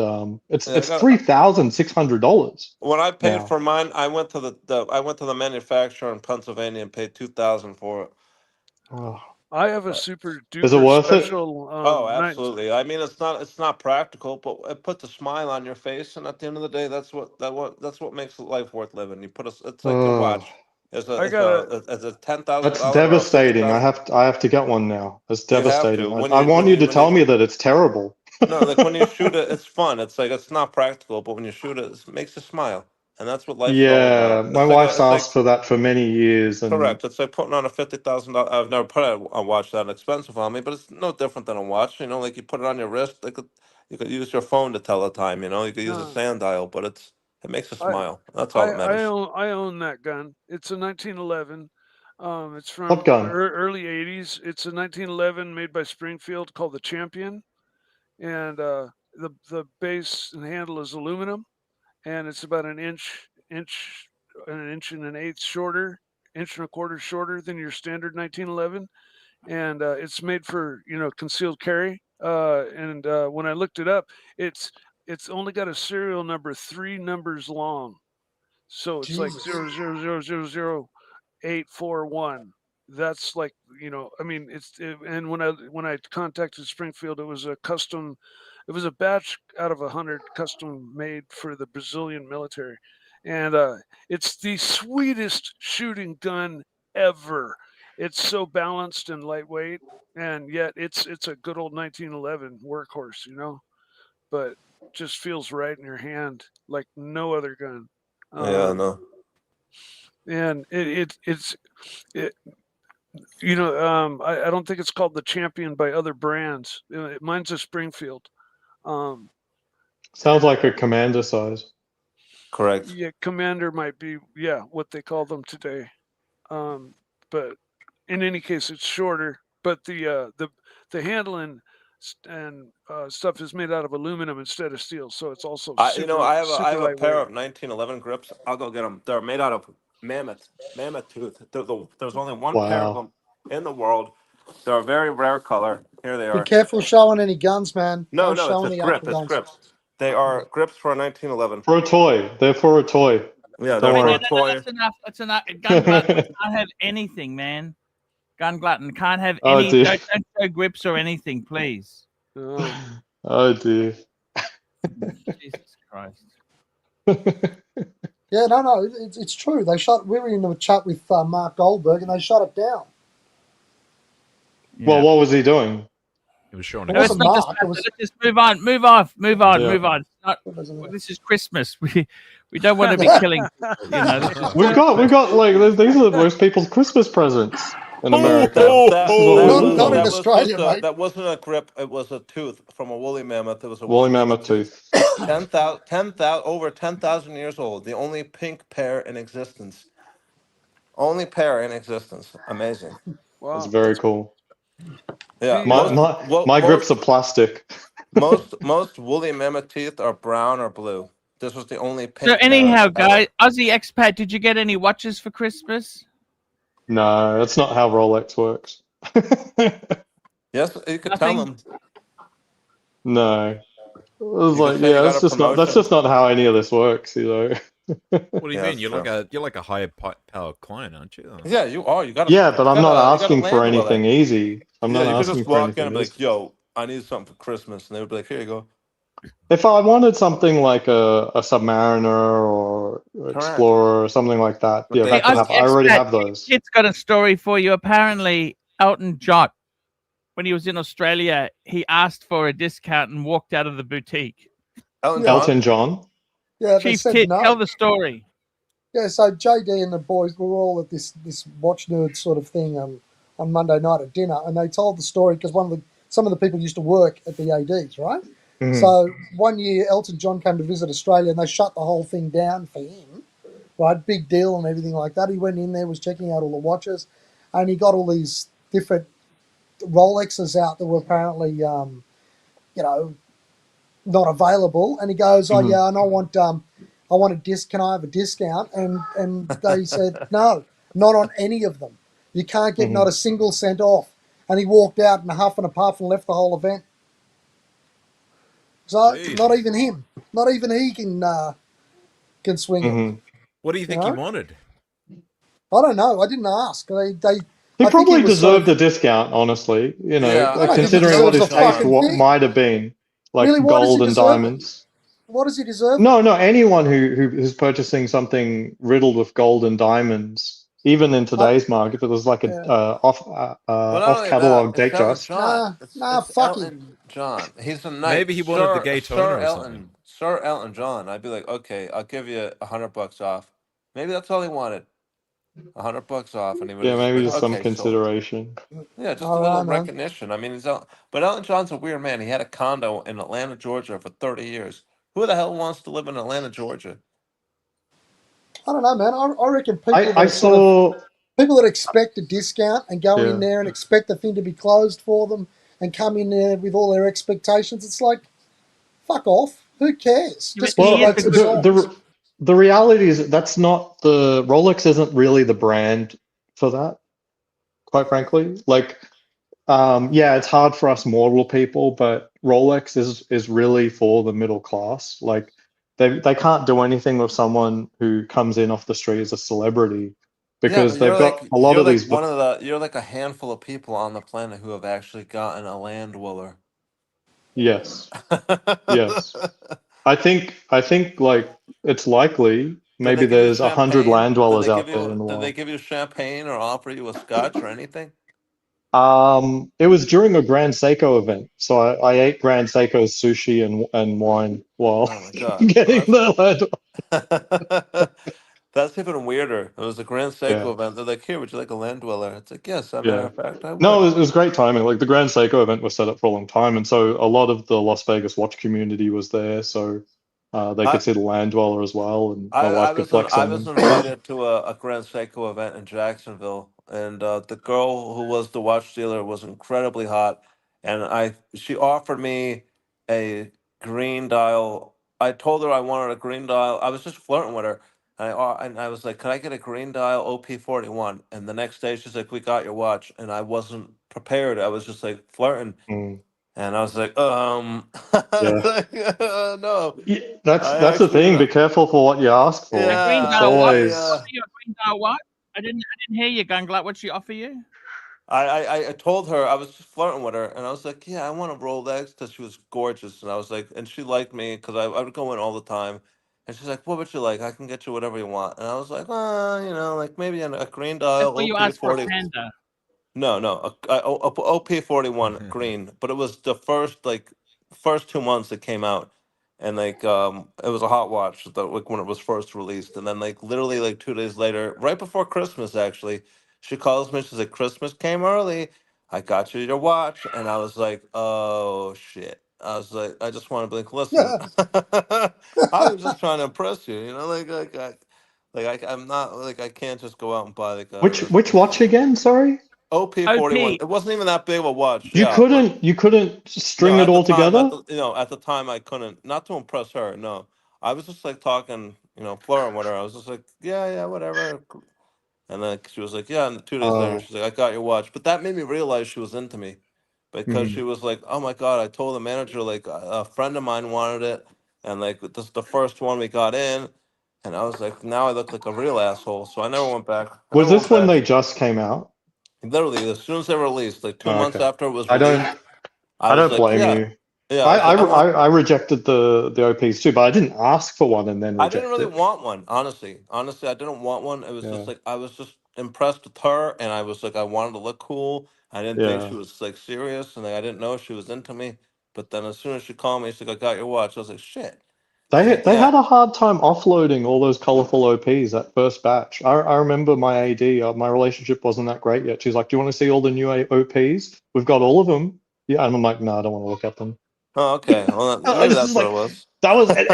Yeah, I it's got. $3,600 When I paid now. for mine, I went to I went to the manufacturer in Pennsylvania and paid 2,000 for it. Oh, I have a Uh, super is it duper worth it? special Oh, night. absolutely. I mean, it's not practical, but it puts a smile on your face, and at the end of the day, that's what makes life worth living. You put a, it's like your Oh, watch. I got a It's a ten thousand that's dollar or a fifty devastating. thousand. I have to get one now. That's You have to devastating. I want you to when you tell me that it's terrible. no, like when you shoot it, it's fun. It's like it's not practical, but when you shoot it, it makes you smile, and that's what life's all Yeah, about. my wife's It's like asked for that for many years, and correct. It's like putting on a $50,000. I've never put a watch that expensive on me, but it's no different than a watch. You know, like you put it on your wrist. You could use your phone to tell the time. You know, you could use a uh, sundial, but it makes you I smile. That's all that matters. I own that gun. It's a 1911. It's what from gun? early 80s. It's a 1911 made by Springfield called the Champion, and the base and handle is aluminum, and it's about an inch and an eighth shorter, inch and a quarter shorter than your standard 1911, and it's made for concealed carry. And when I looked it up, it's it's only got a serial number 3 numbers long, so it's like Jesus. 0000841. That's like I mean and when I contacted Springfield, it was a custom. It was a batch out of 100 custom made for the Brazilian military, and it's the sweetest shooting gun ever. It's so balanced and lightweight, and yet it's a good old 1911 workhorse, but just feels right in your hand like no other gun. Yeah, Um, no. and it I don't think it's called the Champion by other brands. Mine's a Springfield. Um, Sounds and like a commander size. Correct. yeah, Commander might be what they call them today. But in any case, it's shorter. But the handling and stuff is made out of aluminum instead of steel, so it's also super I super have a pair lightweight. of 1911 grips. I'll go get them. They're made out of mammoth tooth. There's only one pair of Wow. them in the world. They're a very rare color. Here they Be are. careful showing any guns, man. No, Don't no, show it's a any grip. actual It's guns. grips. They are grips for a 1911. For a toy. They're for a toy. Yeah, Don't they're Wait, for no, a worry. no, no, toy. that's enough. That's enough. Gun Glutton can't have anything, man. Gun Glutton can't have Oh any. dear. Don't show grips or anything, please. Oh, Oh dear. Jesus Christ. Yeah, no, it's true. They shot. We were in a chat with Mark Goldberg, and they shot it down. Well, Yeah. what was he doing? It was showing It a Let's wasn't gun. not Mark. discuss It it. was. Let's just move on. Move on. Move on. Yeah. Move on. It's not, It wasn't this is Christmas. We don't want to be killing people. This is We've got like these are most people's Christmas presents in America. This is what we live not in on. Australia, mate. That wasn't a grip. It was a tooth from a woolly mammoth. It was a Woolly woolly mammoth mammoth tooth. tooth. 10,000 over 10,000 years old. The only pink pair in existence. Only pair in existence. Amazing. That's wow. very cool. Yeah, The My my my grips are plastic. most woolly mammoth teeth are brown or blue. This was the only so. pink pair Anyhow, ever. guys, Aussie expat, did you get any watches for Christmas? No, that's not how Rolex works. Yes, you could tell Nothing. them. No. It was You like, just say you yeah, got a that's promotion. just not how any of this works, you know. What do you Yeah, mean? that's You're true. like a higher power client, aren't you? Yeah, you are. You got a Yeah, but I'm not you got a asking for land dweller. anything easy. I'm Yeah, not you could just asking for walk in and anything be like, easy. "Yo, I need something for Christmas," and they would be like, "Here you go." If I wanted something like a Submariner or Correct. Explorer or something like that, But yeah, they Hey, that could Aussie just happen. I already expat, have those. Kit's got a story for you. Apparently, Elton John, when he was in Australia, he asked for a discount and walked out of the boutique. Elton Yeah. John. Elton John. Yeah, they Chief said Tit, no. tell the story. Yeah, so JD and the boys were all at this watch nerd sort of thing on Monday night at dinner, and they told the story because some of the people used to work at the ADs, right? Mhm. So one year Elton John came to visit Australia, and they shut the whole thing down for him, right? Big deal and everything like that. He went in there, was checking out all the watches, and he got all these different Rolexes out that were apparently, you know, not available. And he goes, "Oh Mhm. yeah, and I want a disc. Can I have a discount?" And they said, "No, not on any of them. You can't get not Mhm. a single cent off." And he walked out in a huff and a puff and left the whole event. So Jeez. not even him, not even he can swing it. Mhm. What do you You think know, he wanted? I don't know. I didn't ask. He I think he probably was sort deserved of. a discount, honestly. You know, Yeah, I I don't think think he considering what deserves a his taste fucking John. thing. might have been, like Really, why does he gold and deserve it? diamonds. Why does he deserve it? No, anyone who's purchasing something riddled with gold and diamonds, even in today's market, if it was like a Yeah. But not off only that, catalog date it's Elton just. John. Nah, It's fuck him. Elton John. He's a knight, Maybe he wanted the Sir Daytona or something. Elton, Sir Elton John. I'd be like, okay, I'll give you $100 off. Maybe that's all he wanted, $100 off, and he would Yeah, have just maybe been like, just some okay, sold. consideration. Yeah, just a I little don't know, man. recognition. I mean, but Elton John's a weird man. He had a condo in Atlanta, Georgia, for 30 years. Who the hell wants to live in Atlanta, Georgia? I don't know, man. I reckon people that I are sort of saw, people that expect a discount and go in yeah. there and expect the thing to be closed for them and come in there with all their expectations. It's like, fuck off. Who cares? Yeah, but Just because he you is wrote a some good. songs. The reality is that that's not the Rolex isn't really the brand for that, quite frankly. Like, yeah, it's hard for us mortal people, but Rolex is really for the middle class. Like, they can't do anything with someone who comes in off the street as a celebrity Yeah, because but they've got a lot you're of like these. one of the you're like a handful of people on the planet who have actually gotten a land dweller. Yes, yes. I think like it's likely Did maybe they give you there's 100 champagne? land dwellers out there in the Did they world. give you champagne or offer you a scotch or anything? It was during a Grand Seiko event, so I ate Grand Seiko's sushi and wine while Oh my god. getting the That's even weirder. It was a Grand yeah, Seiko event. They're like, here, would you like a land dweller? It's like, yes, as a matter yeah. of fact, I No, would. it was great timing. Like the Grand Seiko event was set up for a long time, and so a lot of the Las Vegas watch community was there, so they I could see the land dweller as well, and my wife could flex I on was them. invited to a Grand Seiko event in Jacksonville, and the girl who was the watch dealer was incredibly hot, and she offered me a green dial. I told her I wanted a green dial. I was just flirting with her, and I was like, "Could I get a green dial OP41?" And the next day she's like, "We got your watch," and I wasn't prepared. I was just like flirting, Mm, and I was like, yeah. no, Yeah, I that's the actually thing. Be careful for what you ask A for. green It's dial yeah, what? always Offer you a green dial what? I didn't hear you, Gunglut. What'd she offer you? I told her I was just flirting with her, and I was like, "Yeah, I want a Rolex," because she was gorgeous, and I was like, and she liked me because I would go in all the time, and she's like, "What would you like? I can get you whatever you want," and I was like, you know, like maybe a green I dial thought you asked for a panda. no, no, OP41 green, but it was the first 2 months it came out, and like it was a hot watch like when it was first released, and then like literally like 2 days later, right before Christmas actually, she calls me. She's like, "Christmas came early. I got you your watch," and I was like, "Oh shit." I was like, I just want to be like, listen, I was just trying to impress you, you know, I'm not like I can't just go out and buy like which watch again? Sorry, OP41. OP. It wasn't even that big of a watch. you Yeah, but couldn't no, string it at the all time, together. at the time, I couldn't. Not to impress her. No, I was just like talking, flirting with her. I was just like, yeah, yeah, whatever. And then she was like, yeah. And 2 days later, Oh, she's like, I got your watch. But that made me realize she was into me. because she was like, "Oh my god!" I told the manager like a friend of mine wanted it, and like this is the first one we got in, and I was like, now I look like a real asshole. So I never went back. I Was never went this when back. they just came out? Literally, as soon as they were released, like 2 months Okay. after it was I don't. released, I I was don't like, blame yeah, you. yeah. I was like, I rejected the OPs too, but I didn't ask for one and then I didn't reject really it. want one, honestly. Honestly, I didn't want one. It was Yeah. just like I was just impressed with her, and I was like, I wanted to look cool. I didn't think she Yeah. was like serious, and like, I didn't know she was into me. But then as soon as she called me, she's like, I got your watch. I was like, shit. She's like, They yeah. had a hard time offloading all those colorful OPs that first batch. I remember my AD, my relationship wasn't that great yet. She's like, "Do you want to see all the new OPs? We've got all of them." Yeah, and I'm like, "No, I don't want to look at them." Oh, okay. Well, I maybe was that's just what like, it was. that was and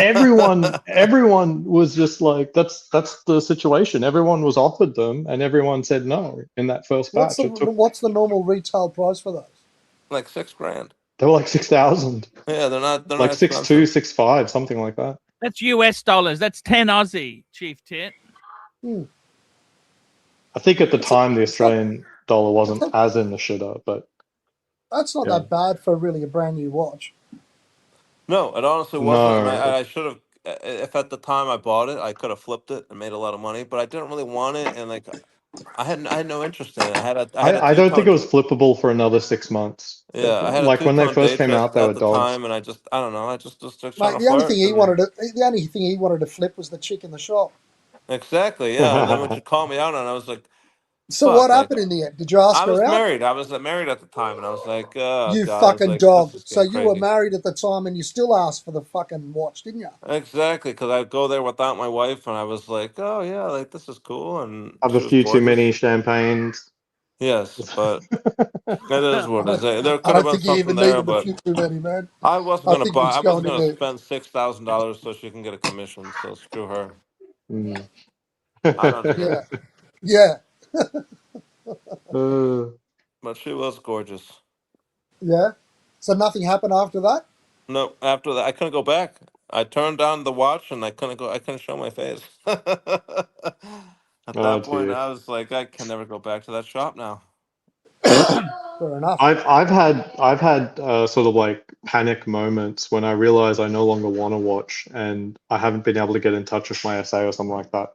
everyone was just like, that's the situation. Everyone was offered them, and everyone said no in that first What's batch. the It took what's the normal retail price for those? Like $6,000. they were like 6,000, Yeah, they're not like expensive. 6.2, 6.5, something like that. That's US dollars. That's 10 Aussie, Chief Tit. I think at the It's a, time the it's not, Australian dollar it's wasn't not, as in the shitter, but that's not yeah. that bad for really a brand new watch. No, it honestly wasn't, and No, I should have. If at the time I bought it, I could have flipped it and made a lot of money. But I didn't really want it, and like I had no interest in it. I had a I two don't think it tone. was flippable for another 6 months. Yeah, I had a Like two when they tone first came Datejust out, they were at the dogs. time, and I don't know. I just started trying Mate, to flirt, and the only thing he wanted to flip was the chick in the shop. exactly, yeah. And then when she called me out, and I was like, So what "Fuck!" Like happened in the end? Did you ask I her was out? married. I was married at the time, and I was like, "Oh You God!" I was fucking like, "This dog. is So getting you were crazy." married at the time and you still asked for the fucking watch, didn't you? Exactly, because I'd go there without my wife, and I was like, "Oh yeah, like this is cool," and Have a she was few too many gorgeous. champagnes. Yes, but it is what it is. There I could have don't been think you something even there, needed a but few too many, man. I wasn't I gonna think you're buy. I just wasn't going in gonna there. spend $6,000 so she can get a commission. So screw her. Mm. I don't care. Yeah. Yeah. Uh, But she was gorgeous. Yeah. So nothing happened after that? No, after that, I couldn't go back. I turned down the watch, and I couldn't go. I couldn't show my face. At oh that point, dear. I was like, I can never go back to that shop now. Fair enough. I've had sort of like panic moments when I realize I no longer want to watch and I haven't been able to get in touch with my SA or something like that.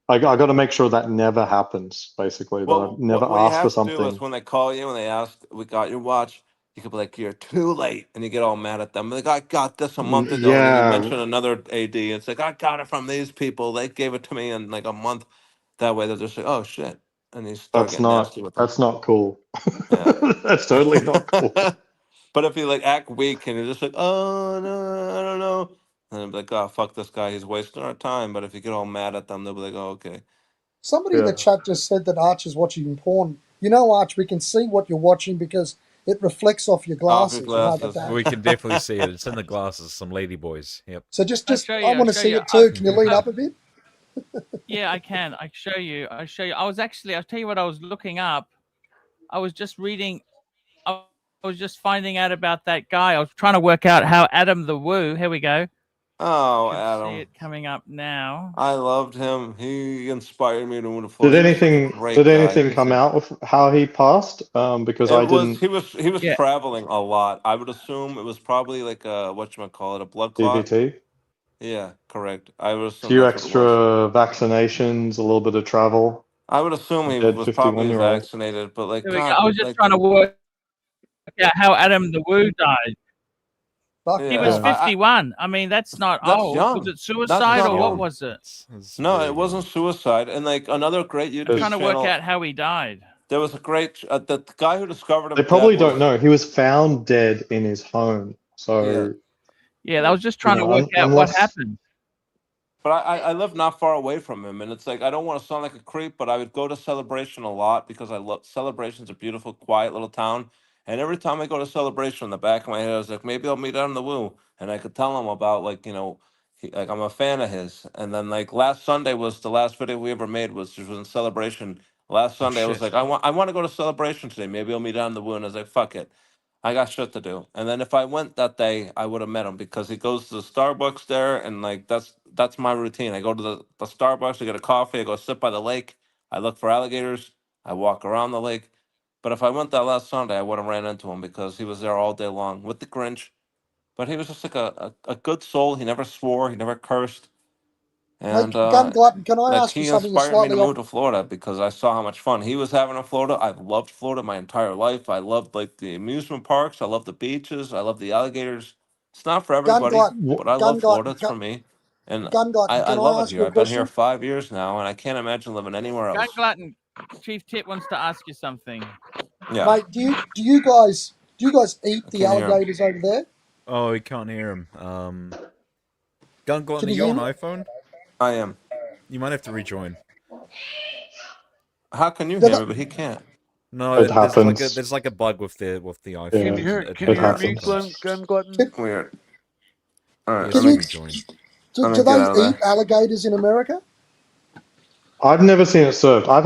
I got to make sure that never happens, basically, that I've Well, never what you asked for have to do is something. when they call you and they ask, "We got your watch," you could be like, "You're too late," and you get all mad at them. Like, "I got this a month ago," and then you Yeah, mention another AD. It's like, "I got it from these people. They gave it to me in like a month." That way, they're just like, "Oh shit," and you start getting nasty with them. that's not cool. Yeah. That's totally not cool. But if you like act weak and you're just like, "Oh no, I don't know," and they'll be like, "Oh fuck this guy, he's wasting our time." But if you get all mad at them, they'll be like, "Oh okay." Somebody in the Yeah. chat just said that Arch is watching porn. You know, Arch, we can see what you're watching because it reflects off your Off your glasses. You know about glasses. that? We can definitely see it. It's in the glasses. Some lady boys. Yep. So I'll show I you. want to see it too. Can you lean up a bit? Yeah, I can. I show you. I show you. I'll tell you what I was looking up. I was just reading. I was just finding out about that guy. I was trying to work out how Adam the Woo. Here we go. Oh, Should see Adam. it coming up now. I loved him. He inspired me to move Did forward. He was such a anything great guy. come out with how he passed? Because I didn't He was Yeah. traveling a lot. I would assume it was probably like a whatchamacallit, a blood clot. DVT. Yeah, correct. I would assume Few that's what it was. extra vaccinations, a little bit of travel. I would assume A he dead was probably 51-year-old. vaccinated, but like Here we go. God, I was just like trying to work out how Adam the Woo died. Fuck He yeah, was Yeah. 51. I mean, that's not that's old. Was young. it That's suicide That's not or what old. young. was it? It's No, very it wasn't young. suicide. And like another great I'm YouTube trying to work channel. out how he died. There was a great the guy who discovered They him dead probably don't was know. He was found dead in his home. yeah. So, Yeah, I was just you trying to know, work out what unless happened. But I live not far away from him, and it's like I don't want to sound like a creep, but I would go to Celebration a lot because I love Celebration's a beautiful, quiet little town. And every time I go to Celebration, in the back of my head, I was like, maybe I'll meet Adam the Woo, and I could tell him about like like I'm a fan of his. And then like last Sunday was the last video we ever made, which was in Celebration. Last Oh Sunday, I was shit. like, I want to go to Celebration today. Maybe I'll meet Adam the Woo, and I was like, fuck it. I got shit to do. And then if I went that day, I would have met him because he goes to the Starbucks there, and like that's my routine. I go to the Starbucks, I get a coffee, I go sit by the lake, I look for alligators, I walk around the lake, But if I went that last Sunday, I would have ran into him because he was there all day long with the Grinch. But he was just like a good soul. He never swore. He never cursed. Hey, And Gun Glutton, can I like ask you he something inspired me to slightly off? move to Florida because I saw how much fun he was having in Florida. I've loved Florida my entire life. I loved like the amusement parks. I love the beaches. I love the alligators. It's not for Gun everybody, Glutton, but I Gun love Florida. Glutton, It's for me. And Gun Glutton, I can I love it ask here. you a I've been here question? 5 years now, and I can't imagine living anywhere Gun else. Glutton, Chief Tit wants to ask you something. Yeah, Mate, do you guys eat I the can hear him. alligators over there? Oh, we can't hear him. Gun Glutton, Can are you you hear on me? iPhone? I am. You might have to rejoin. How can you Do hear they, me, but he can't? No, It there's happens. like a bug with the Yeah, Can iPhone. you hear? It Can you it hear happens me, happens. sometimes. Gun Glutton? Weird. All right, Yeah, can let so you me rejoin. let do me get they out of eat there. alligators in America? I've never seen it served. I've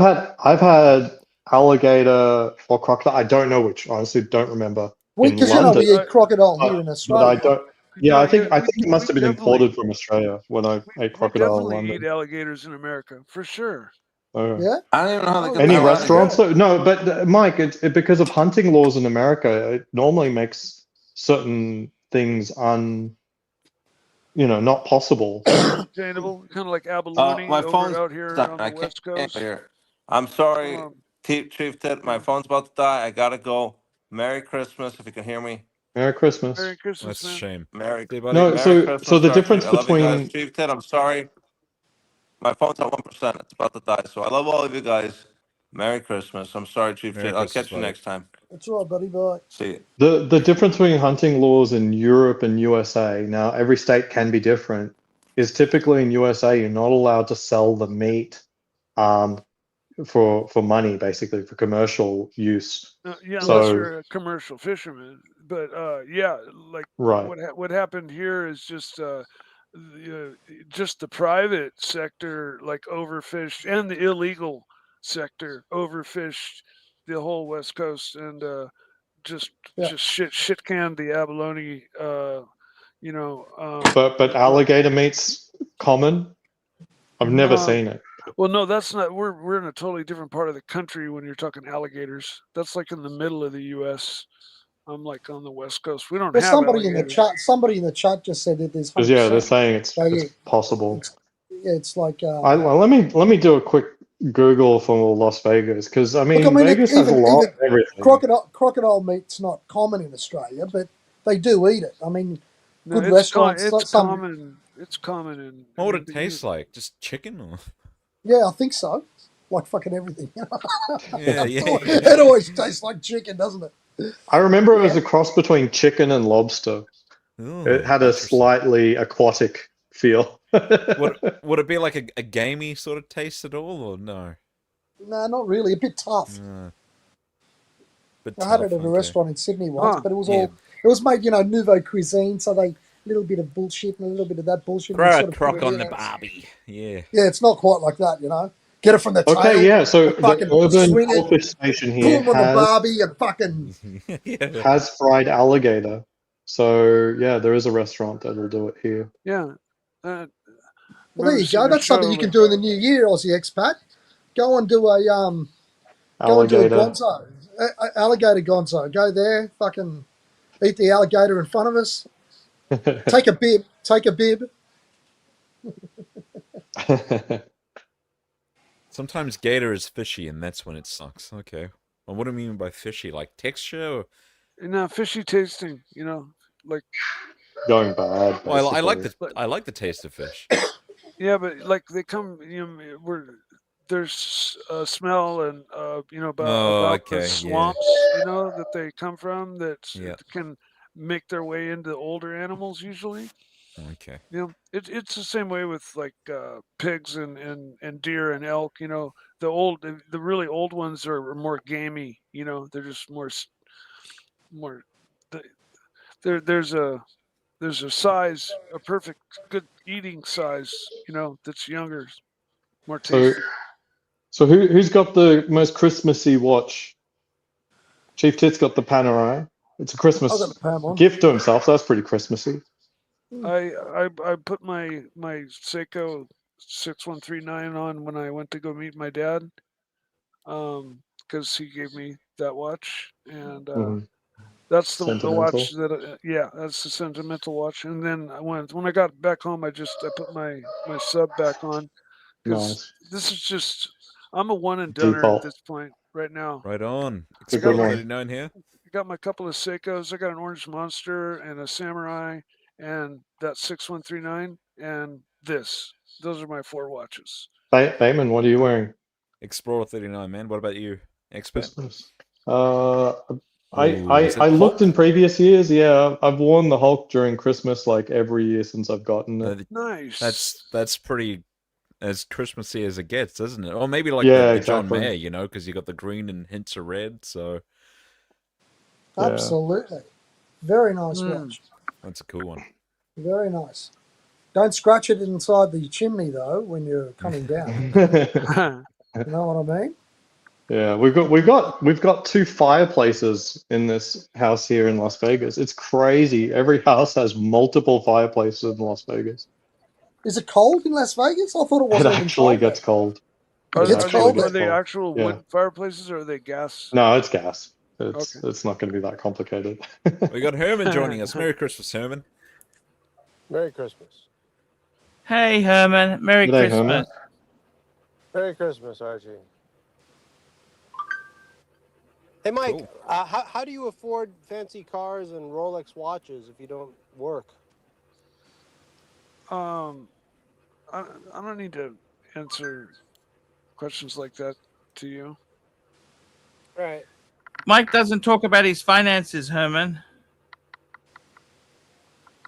had alligator or crocodile. I don't know which. Honestly, don't remember in Because Yeah, London. we eat crocodile But, here in but I Australia. don't. Yeah, no, I we think it must we have been definitely imported from Australia when I ate we crocodile in definitely eat London. alligators in America for sure. Oh. Yeah. I don't even know how they Oh, get the Any hell out of here. restaurants? No, but Mike, because of hunting laws in America, it normally makes certain things not possible. Sustainable, kind of like abalone My over phone's out here dying. on the I can't West hear Coast. here. I'm sorry, Um, Chief Tit. My yeah. phone's about to die. I gotta go. Merry Christmas, if you can hear me. Merry Merry Christmas. Christmas, That's a man. shame. Merry, See you, buddy. No, Merry so Christmas, the Archie. difference I love you guys. between Chief Tit, I'm sorry. My phone's at 1%. It's about to die. So I love all of you guys. Merry Christmas. I'm sorry, Chief Merry Tit. I'll Christmas, catch you buddy. next time. that's right, buddy. Bye. See you. the difference between hunting laws in Europe and USA, now every state can be different, is typically in USA you're not allowed to sell the meat um, for money, basically for commercial use. Yeah, Yeah. unless So you're a commercial fisherman. But yeah, like right, what happened here is just the private sector like overfished and the illegal sector overfished the whole West Coast and just Yeah. shit canned the abalone. but alligator meat's common. I've never seen it. Well, no, that's not. We're in a totally different part of the country when you're talking alligators. That's like in the middle of the U.S. I'm like on the West Coast. We don't Well, have somebody in the alligators. chat just said that there's Because yeah, they're 100%. saying So it's yeah, possible. it's like Let me do a quick Google for Las Vegas, because I look. mean Vegas has a lot of everything. Crocodile meat's not common in Australia, but they do eat it. I mean, No, good restaurants. it's Some common. It's common in. What would it the taste like? Just chicken or? yeah, I think so. Like fucking everything. Yeah, It always tastes like chicken, doesn't it? I remember it was Yeah. a cross between chicken and lobster. Ooh, It had a interesting. slightly aquatic feel. Would it be like a gamey sort of taste at all, or no? No, not really. A bit tough. But I had tough, it at a okay. restaurant in Sydney once, but it was Yeah. it was made, nouveau cuisine, so they a little bit of bullshit and a little bit of that bullshit. Throw and a sort of put crock it on in the it. barbie. Yeah. Yeah, it's not quite like that, Get it from the tail. Okay, yeah. So and the fucking Urban swing Goldfish it, Station here boom on the barbie, and fucking. Yeah. has fried alligator. So yeah, there is a restaurant that'll do it here. Yeah. Well, there you go. That's something you can do in the new year, Aussie expat. Go and do a Alligator. gonzo, alligator gonzo. Go there, fucking eat the alligator in front of us. Take a bib. Sometimes gator is fishy, and that's when it sucks. Okay. Well, what do you mean by fishy? Like texture? Or... No, fishy tasting. Like Going bad. Well, I Basically. like the taste of fish. yeah, but like they come. There's a smell and about the okay, swamps. That they come from that Yeah. can make their way into older animals usually. Okay. It's the same way with like pigs and deer and elk. The really old ones are more gamey. They're just more. There's a size, a perfect good eating size. That's younger, more tasty. So who's got the most Christmassy watch? Chief Tit's got the Panerai. It's a Christmas I've got the Pam on. gift to himself. That's pretty Christmassy. I put my Seiko 6139 on when I went to go meet my dad, because he gave me that watch, and Mhm. that's the Sentimental. watch that that's the sentimental watch. And then when I got back home, I put my sub back on because Nice. this is just I'm a one and doneer at Default. this point right now. Right on. It's a good Explorer one. 39 here. I got my couple of Seikos. I got an Orange Monster and a Samurai and that 6139 and this. Those are my 4 watches. Bayman, what are you wearing? Explorer 39, man. What about you, expert? Christmas. Is it I looked Hulk? in previous years. Yeah, I've worn the Hulk during Christmas like every year since I've gotten it. Nice. That's pretty as Christmassy as it gets, isn't it? Or maybe like Yeah, the John exactly. Mayer, you know, because you got the green and hints of red. So Yeah. Absolutely. Very nice Mm. watch. that's a cool one. Very nice. Don't scratch it inside the chimney though when you're coming down. You know what I mean? Yeah, we've got 2 fireplaces in this house here in Las Vegas. It's crazy. Every house has multiple fireplaces in Las Vegas. Is it cold in Las Vegas? I thought it It wasn't even actually cold gets there. cold. It gets cold are there. they actual Yeah. wood fireplaces or are they gas? No, it's gas. Okay. It's not going to be that complicated. We got Herman joining us. Merry Christmas, Herman. Merry Christmas. Hey, Herman. Merry G'day, Christmas. Herman. Merry Christmas, Archie. Hey, Mike, Cool. how do you afford fancy cars and Rolex watches if you don't work? I don't need to answer questions like that to you. Right. Mike doesn't talk about his finances, Herman.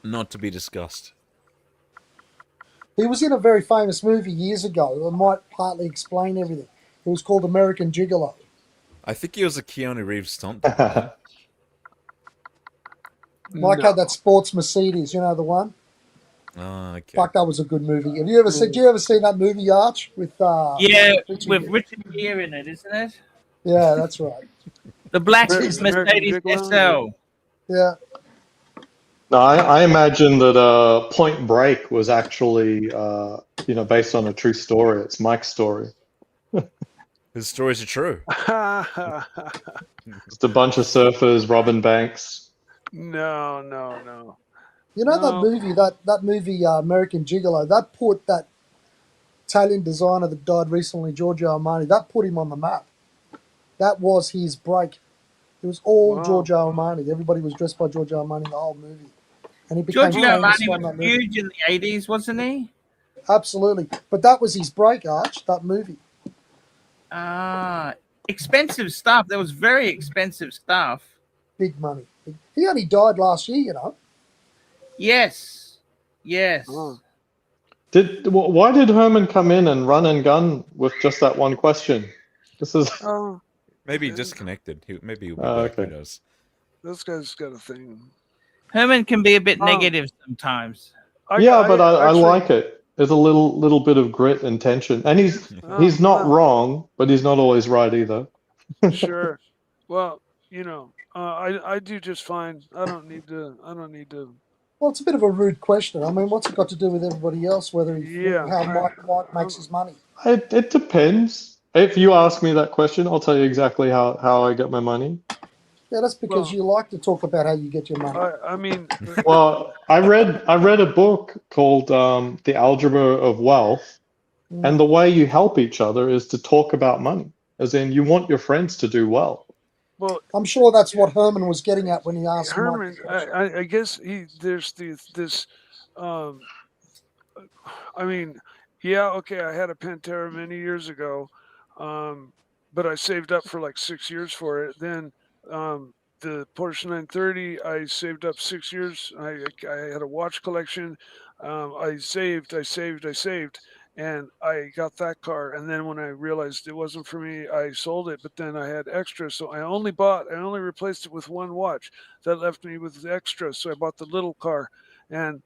Not to be discussed. He was in a very famous movie years ago that might partly explain everything. It was called American Gigolo. I think he was a Keanu Reeves stunt double, man. Mike had that sports Mercedes, you know the one? Oh, okay. Fuck, that was a good movie. Have you ever seen? Did you ever see that movie, Arch? With Yeah, Richard with Gere? Richard Gere in it, isn't it? Yeah, that's right. The black American Mercedes Gigolo? SL. Yeah. No, I imagine that Point Break was actually based on a true story. It's Mike's story. His stories are true. Just a bunch of surfers robbing banks. No. You know No. that movie American Gigolo, that put that Italian designer that died recently, Giorgio Armani, that put him on the map. That was his break. It was all Wow. Giorgio Armani. Everybody was dressed by Giorgio Armani the whole movie. And he became Giorgio famous Armani from that was movie. huge in the 80s, wasn't he? Absolutely. But that was his break, Arch, that movie. Expensive stuff. There was very expensive stuff. Big money. He only died last year, you know. Yes. Oh. Why did Herman come in and run and gun with just that one question? This is Oh, Maybe he Okay. disconnected. Maybe he'll be back. Who okay. knows? this guy's got a thing. Herman can be a bit negative sometimes. Yeah, but I actually- like it. There's a little bit of grit and tension, and he's not no. wrong, but he's not always right either. Sure. Well, I do just fine. I don't need to. Well, it's a bit of a rude question. I mean, what's it got to do with everybody else, whether how Mike makes his money? It depends. If you ask me that question, I'll tell you exactly how I get my money. Yeah, that's because you like to talk about how you get your money. I mean, Well, I read a book called The Algebra of Wealth, and the way you help each other is to talk about money, as in you want your friends to do well. well, I'm sure that's what Herman was getting at when he asked Herman. Mike the question. I guess there's this. I mean, yeah, okay. I had a Pantera many years ago, but I saved up for like 6 years for it. Then the Porsche 930, I saved up 6 years. I had a watch collection. I saved, and I got that car. And then when I realized it wasn't for me, I sold it. But then I had extra, so I only replaced it with one watch. That left me with extra, so I bought the little car. And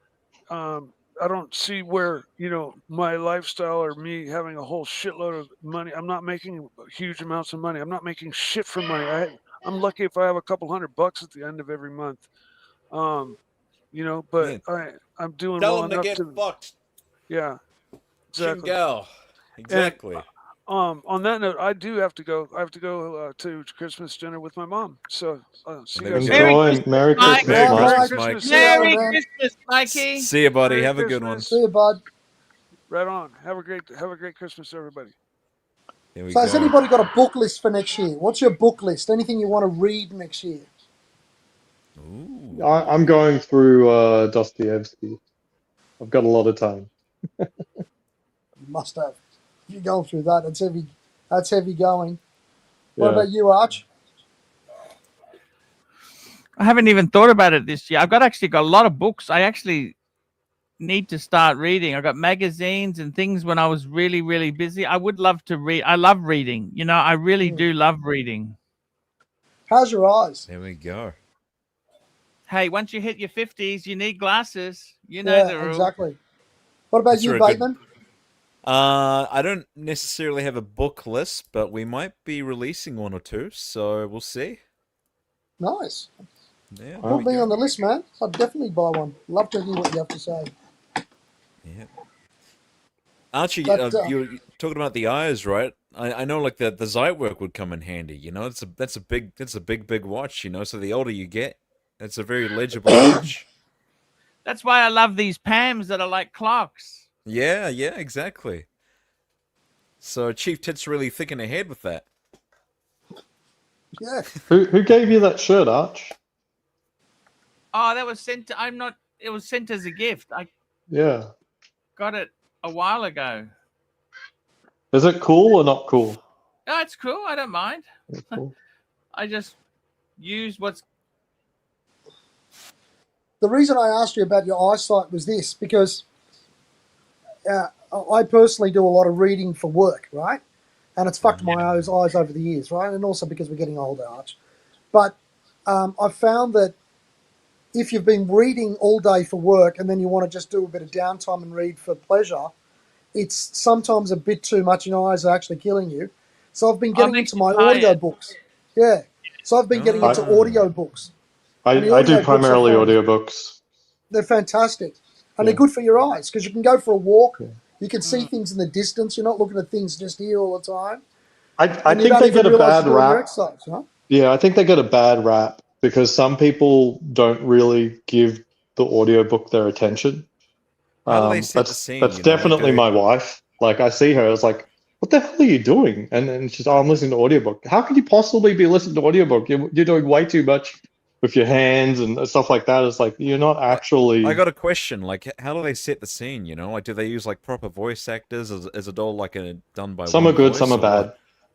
I don't see where, my lifestyle or me having a whole shitload of money. I'm not making huge amounts of money. I'm not making shit for money. I'm lucky if I have a couple $100 at the end of every month. But I'm doing Tell well him to enough get fucked. Yeah, exactly. Shingal. Exactly. On that note, I do have to go. I have to go to Christmas dinner with my mom. So see you There guys. we go. Enjoy. Merry Mike. Christmas, Merry Mike. Christmas, Merry Mike. Christmas. Merry man. Christmas, Mikey. See you, buddy. Merry Have a good one. Christmas. See you, bud. Right on. Have a great Christmas, everybody. Here we So has go. anybody got a book list for next year? What's your book list? Anything you want to read next year? Ooh. I'm going through Dostoevsky. I've got a lot of time. You must have. If you're going through that, it's heavy. That's heavy going. What Yeah. about you, Arch? I haven't even thought about it this year. I've actually got a lot of books. I actually need to start reading. I got magazines and things when I was really, really busy. I would love to read. I love reading. You know, I really do love reading. How's your eyes? There we go. Hey, once you hit your 50s, you need glasses. You know the Yeah, rule. exactly. What about That's you, very good. Bateman? I don't necessarily have a book list, but we might be releasing one or two, so we'll see. Nice. Yeah, Put me on the list, man. I'd definitely buy one. Love to hear what you have to say. Yeah. Archie, But, you're talking about the eyes, right? I know, like the Zeit work would come in handy. You know, that's a big watch. You know, so the older you get, it's a very legible watch. That's why I love these Pams that are like clocks. Yeah, exactly. So Chief Tit's really thinking ahead with that. Yeah. Who gave you that shirt, Arch? Oh, that was sent. It was sent as a gift. I Yeah. got it a while ago. Is it cool or not cool? No, it's cool. I don't mind. It's cool. I just use what's. The reason I asked you about your eyesight was this, because I personally do a lot of reading for work, right? And it's fucked my eyes over the years, right? And also because we're getting older, Arch. But I've found that if you've been reading all day for work and then you want to just do a bit of downtime and read for pleasure, it's sometimes a bit too much and your eyes are actually killing you. So I've been getting into my audio books. Yeah. So I've been getting into audio books. I do primarily audiobooks. They're fantastic. And they're good for your eyes because you can go for a walk. Yeah. You can see things in the distance. You're not looking at things just here all the time. I think they get a bad rap. Exercise, huh? Yeah, I think they get a bad rap because some people don't really give the audiobook their attention. How do they set the scene? That's definitely my wife. Like, I see her, it's like, what the hell are you doing? And she's, I'm listening to audiobook. How could you possibly be listening to audiobook? You're doing way too much with your hands and stuff like that. It's like, you're not actually... I got a question. Like, how do they set the scene, you know? Like, do they use, like, proper voice actors? Is it all, like, done by Some one are good, voice, some are or bad.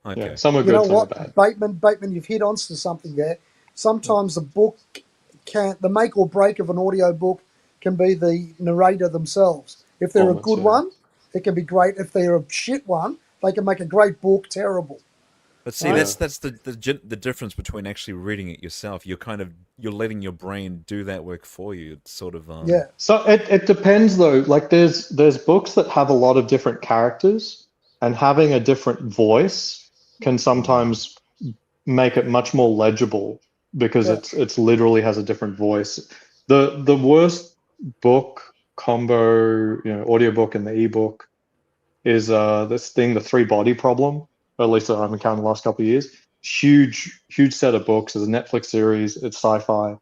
what? Okay. Yeah, some are You good, know some are what, bad. Bateman, you've hit onto something there. Sometimes the book the make or break of an audio book can be the narrator themselves. If they're a good one, it can be great. If they're a shit one, they can make a great book terrible. But see, that's the difference between actually reading it yourself. You're letting your brain do that work for you. It's sort of Yeah. So it depends though. Like there's books that have a lot of different characters, and having a different voice can sometimes make it much more legible because it's literally has a different voice. The worst book combo, audiobook and the ebook is this thing, the Three Body Problem. Or at least I've been counting the last couple of years. Huge set of books. It's a Netflix series. It's sci-fi,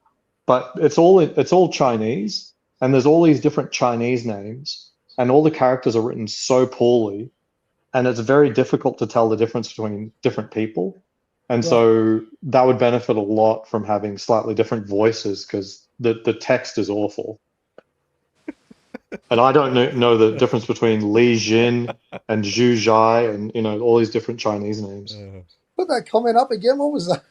but it's all Chinese, and there's all these different Chinese names, and all the characters are written so poorly, and it's very difficult to tell the difference between different people. And so that would benefit a lot from having slightly different voices because the text is awful. And I don't know the difference between Li Jin and Zhu Zhai and all these different Chinese names. Put that comment up again. What was that?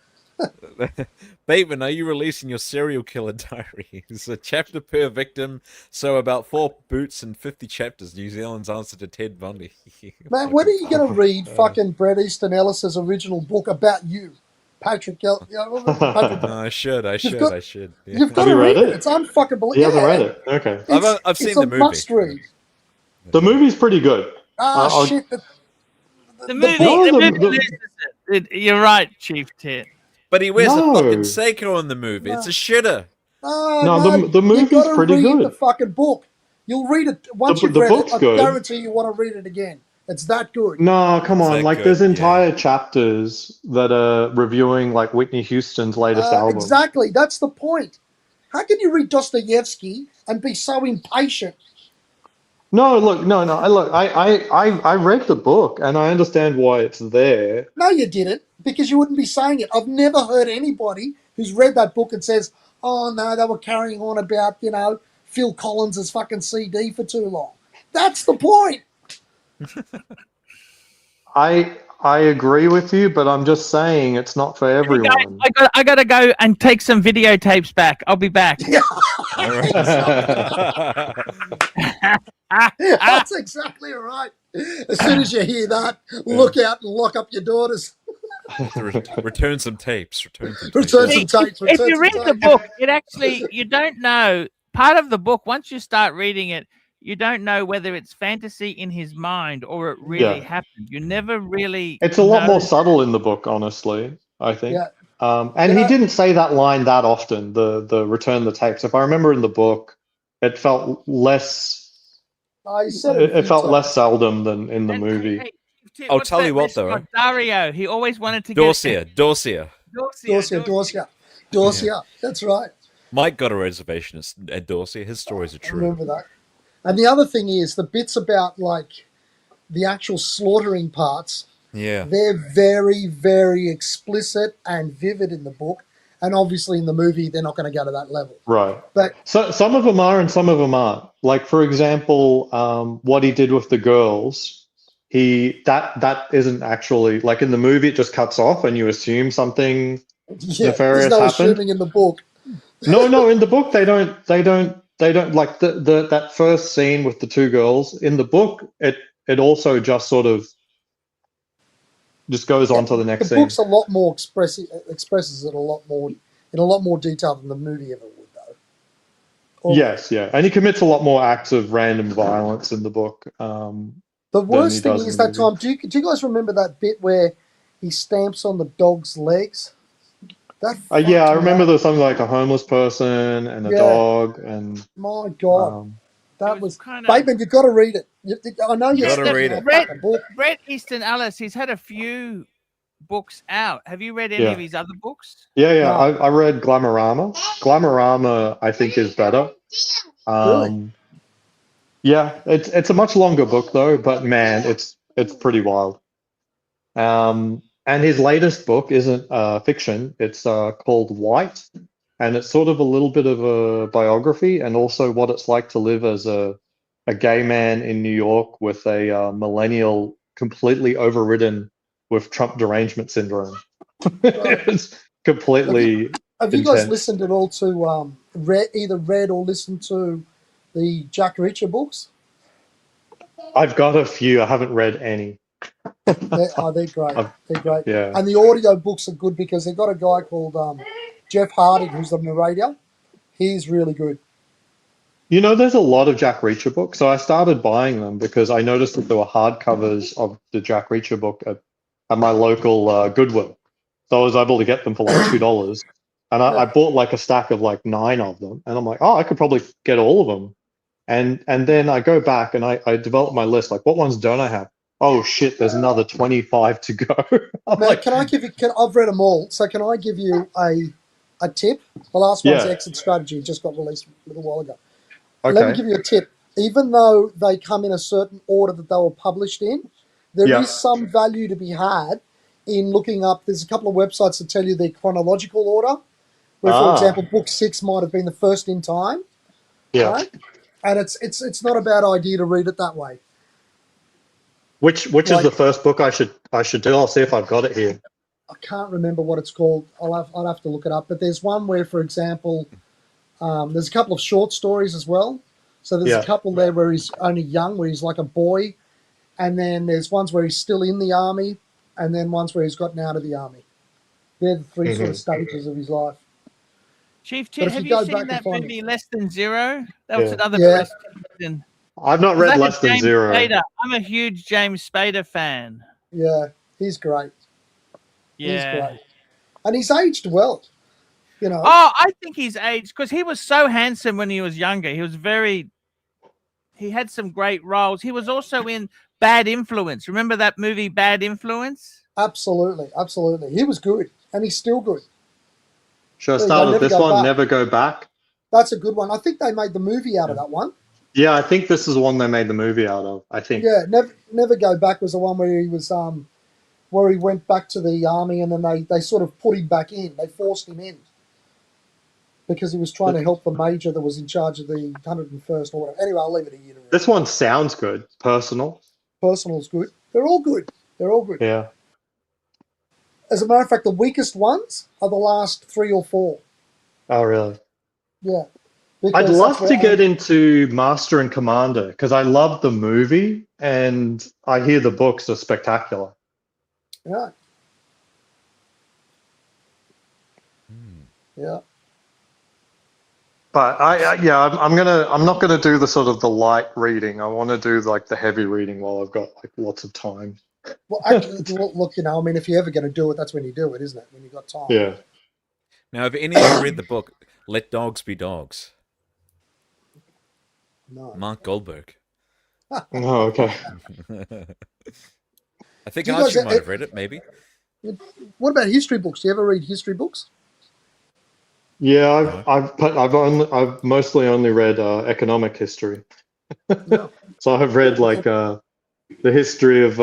Bateman, are you releasing your serial killer diary? It's a chapter per victim, so about 4 boots and 50 chapters. New Zealand's answer to Ted Bundy. Man, when are you going to read fucking Bret Easton Ellis's original book about you? Patrick, Patrick. No, I should. Yeah. You've got to read it. It's unfucking believable. He hasn't read it. Okay. I've seen the movie. Must read. The movie's pretty good. Shit. The movie loses it. You're right, Chief Tit. But he wears a fucking Seiko in the movie. It's a shitter. The movie's pretty good. The fucking book. You'll read it once you've read it. I guarantee you want to read it again. It's that good. No, come It's on. that Like, good, there's yeah. entire chapters that are reviewing like Whitney Houston's latest album. Exactly. That's the point. How can you read Dostoevsky and be so impatient? No, look, no. I read the book and I understand why it's there. No, you didn't, because you wouldn't be saying it. I've never heard anybody who's read that book and says, "Oh no, they were carrying on about Phil Collins's fucking CD for too long." That's the point. I agree with you, but I'm just saying it's not for everyone. I gotta go and take some videotapes back. I'll be back. All right. That's exactly right. As soon as you hear that, look out and lock up your daughters. Return some tapes. Return some tapes. If you read the book, it actually, you don't know. Part of the book, once you start reading it, you don't know whether it's fantasy in his mind or it really happened. You never really. It's a lot more subtle in the book, honestly, I think. Yeah. And he didn't say that line that often, the return the tapes. If I remember in the book, it felt less. It felt less seldom than in the movie. I'll tell you what, though. Dario, he always wanted to Dorsia. That's right. Mike got a reservation at Dorsia. His stories are true. I remember that. And the other thing is the bits about like the actual slaughtering parts. Yeah. They're very, very explicit and vivid in the book. And obviously in the movie, they're not going to go to that level. Right. But so some of them are and some of them aren't. Like, for example, what he did with the girls, that isn't actually, like in the movie, it just cuts off and you assume something nefarious there's no happened. assuming in the book. No, in the book, they don't like that first scene with the two girls. In the book, it also just sort of just goes on to the next scene. The book's a lot more expresses it a lot more in a lot more detail than the movie ever would, though. Yes, and he commits a lot more acts of random violence in the book. The worst thing is that time. Do you guys remember that bit where he stamps on the dog's legs? Yeah, I remember there was something like a homeless person and a dog, and my God, that was kind of. Bateman, you've got to read it. I know you've got to read it. Bret Easton Ellis, he's had a few books out. Have you read any of his other books? Yeah. No. I read Glamorama. Glamorama, I think, is better. Really? Yeah, it's a much longer book though, but man, it's pretty wild. And his latest book isn't fiction. It's called White, and it's sort of a little bit of a biography and also what it's like to live as a gay man in New York with a millennial completely overridden with Trump derangement syndrome. It's completely Have you guys listened at all to either read or listened to the Jack Reacher books? I've got a few. I haven't read any. They're great. They're great. Yeah. And the audio books are good because they've got a guy called Jeff Harding who's the narrator. He's really good. You know, there's a lot of Jack Reacher books. So I started buying them because I noticed that there were hardcovers of the Jack Reacher book at my local Goodwill. So I was able to get them for like $2. And I bought like a stack of like 9 of them. And I'm like, oh, I could probably get all of them. And then I go back and I develop my list. Like, what ones don't I have? Oh shit, there's another 25 to go. Can I give you? I've read them all. So can I give you a tip? The last one's Exit Strategy. Just got released a little while ago. Okay. Let me give you a tip. Even though they come in a certain order that they were published in, there is some value to be had in looking up. There's a couple of websites that tell you their chronological order. Where, for example, book 6 might have been the first in time. Yeah. Right? And it's not a bad idea to read it that way. Which is the first book I should do? I'll see if I've got it here. I can't remember what it's called. I'll have to look it up. But there's one where, for example, there's a couple of short stories as well. So there's a couple there where he's only young, where he's like a boy. And then there's ones where he's still in the army, and then ones where he's gotten out of the army. They're the 3 sort of stages of his life. Chief Tit, have you seen that movie Less Than Zero? That was another Less Than. I've not read Less Than Zero. Spader. I'm a huge James Spader fan. Yeah, he's great. Yeah. He's great. And he's aged well. You know. Oh, I think he's aged because he was so handsome when he was younger. He had some great roles. He was also in Bad Influence. Remember that movie, Bad Influence? Absolutely, absolutely. He was good, and he's still good. Should I There you start go, with Never this Go one? Back. Never Go Back. That's a good one. I think they made the movie out of that one. Yeah, I think this is the one they made the movie out of. I think. Yeah, Never Go Back was the one where he was where he went back to the army, and then they sort of put him back in. They forced him in because he was trying to help the major that was in charge of the 101st or whatever. Anyway, I'll leave it at you to read. This one sounds good. Personal. Personal's good. They're all good. They're all good. Yeah. As a matter of fact, the weakest ones are the last 3 or 4. Oh, really? Yeah. I'd Because love that's to where get into Master and Commander because I love the movie and I hear the books are spectacular. Yeah. Yeah. But I'm not gonna do the sort of the light reading. I want to do like the heavy reading while I've got like lots of time. Well, actually, look, you know, I mean, if you're ever going to do it, that's when you do it, isn't it? When you've got time. Yeah. Now, have any of you read the book Let Dogs Be Dogs? No. Mark Goldberg. Oh, okay. I think Do you guys- Archie might have read it, maybe. What about history books? Do you ever read history books? Yeah, I've mostly only read economic history. No. So I've read like the history of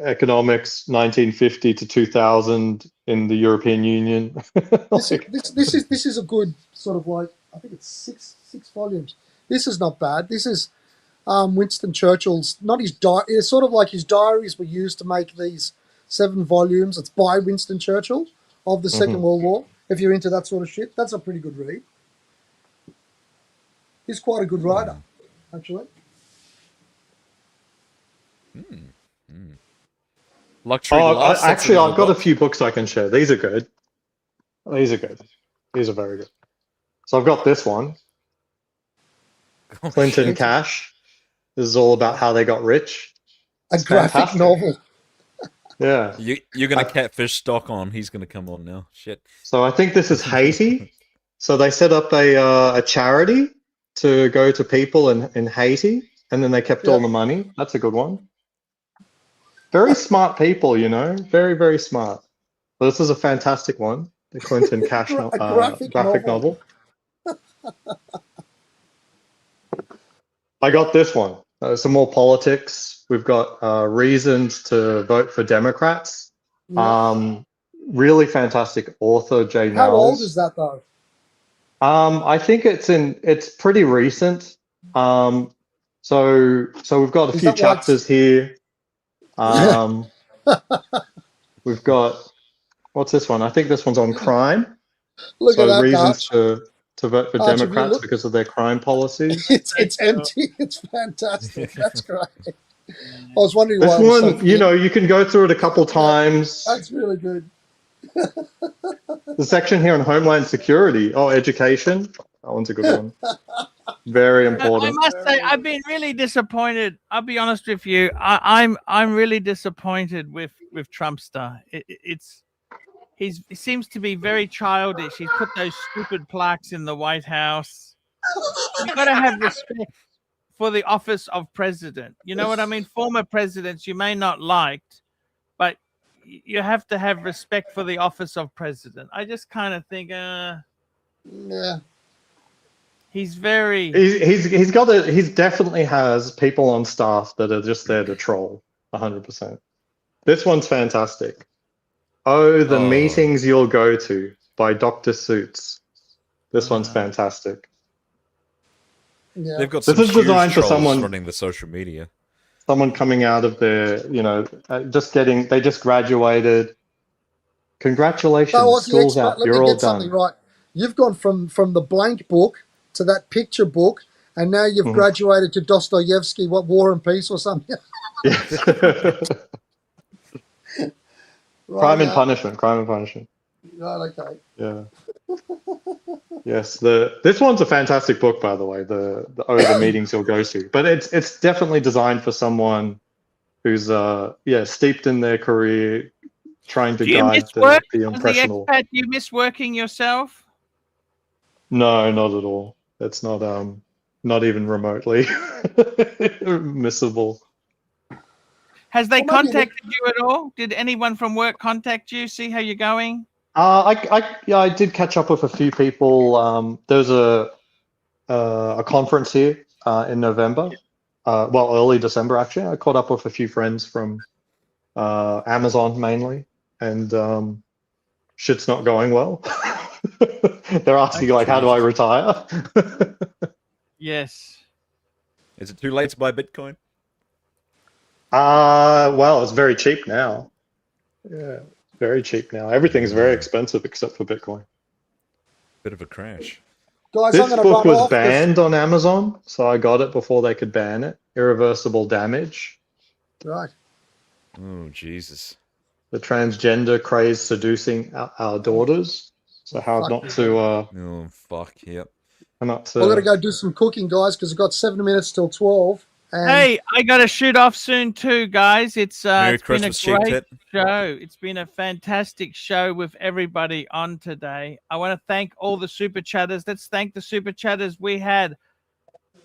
economics 1950 to 2000 in the European Union. This is a good sort of like, I think it's six volumes. This is not bad. This is Winston Churchill's, not his diary. It's sort of like his diaries were used to make these 7 volumes. It's by Winston Churchill of the Second World War. If you're into that sort of shit, that's a pretty good read. He's quite a good writer, actually. Luxury Oh, Glass. that's actually, another I've got a book. few books I can share. These are good. These are good. These are very good. So I've got this one, Oh, Clinton shit. Cash. This is all about how they got rich. A It's graphic fantastic. novel. Yeah. You're going to catfish stock on. He's going to come on now. Shit. So I think this is Haiti. So they set up a charity to go to people in Haiti, and then they kept all the money. That's a good one. Very smart people, you know, very, very smart. So this is a fantastic one, the Clinton Cash graphic graphic novel. novel. I got this one. Some more politics. We've got reasons to vote for Democrats. Yeah. Really fantastic author, Jay How Knowles. old is that, though? I think it's pretty recent. So we've got a Is few that why chapters here. We've got, what's this one? I think this one's on crime. Look at So that, reasons Arch. to vote for Arch, have you Democrats looked? because of their crime policies. It's empty. It's fantastic. That's great. I was wondering This why. It was so one, you know, you can go through it a couple times. That's really good. The section here on Homeland Security. Oh, education. That one's a good one. Very I important. must say, I've been really disappointed. I'll be honest with you. I'm really disappointed with Trumpster. He seems to be very childish. He's put those stupid plaques in the White House. You've got to have respect for the office of president. You know what I mean? Former presidents you may not liked, but you have to have respect for the office of president. I just kind of think, Yeah. he's very. He's definitely has people on staff that are just there to troll. 100%. This one's fantastic. Oh, the meetings you'll go to by Dr. Suits. This one's fantastic. Yeah. They've got This some is designed huge for trolls someone- running the social media. Someone coming out of their, you know, they just graduated. Congratulations, So, Aussie school's expert, out. let You're me all get something done. right. You've gone from the blank book to that picture book, and now you've graduated to Dostoevsky, what, War and Peace or something? Yes. Crime and Punishment. Crime and Punishment. Right, okay. Yeah. Yes. This one's a fantastic book, by the way. The meetings you'll go to, but it's definitely designed for someone who's steeped in their career, trying to Do you guide miss work? the As the impressionable. expat, do you miss working yourself? No, not at all. It's not even remotely missable. Has they Well, maybe contacted you at all? Did anyone from work contact you? See how you're going? I did catch up with a few people. There was a conference here in November. Well, early December actually. I caught up with a few friends from Amazon mainly, and shit's not going well. They're asking like, how do I retire? Yes. Is it too late to buy Bitcoin? Well, it's very cheap now. Yeah, very cheap now. Everything's very expensive except for Bitcoin. Bit of a crash. Guys, I'm This going to book run was off. 'cause- banned on Amazon, so I got it before they could ban it. Irreversible Damage. Right. Oh, Jesus. The transgender craze seducing our daughters. So how Fuck not me. to Oh, fuck. Yep. not I've got to to go do some cooking, guys, because I've got 7 minutes till 12. And Hey, I got to shoot off soon too, guys. It's Merry it's been a Christmas, Cheap great Tit. show. It's been a fantastic show with everybody on today. I want to thank all the super chatters. Let's thank the super chatters. We had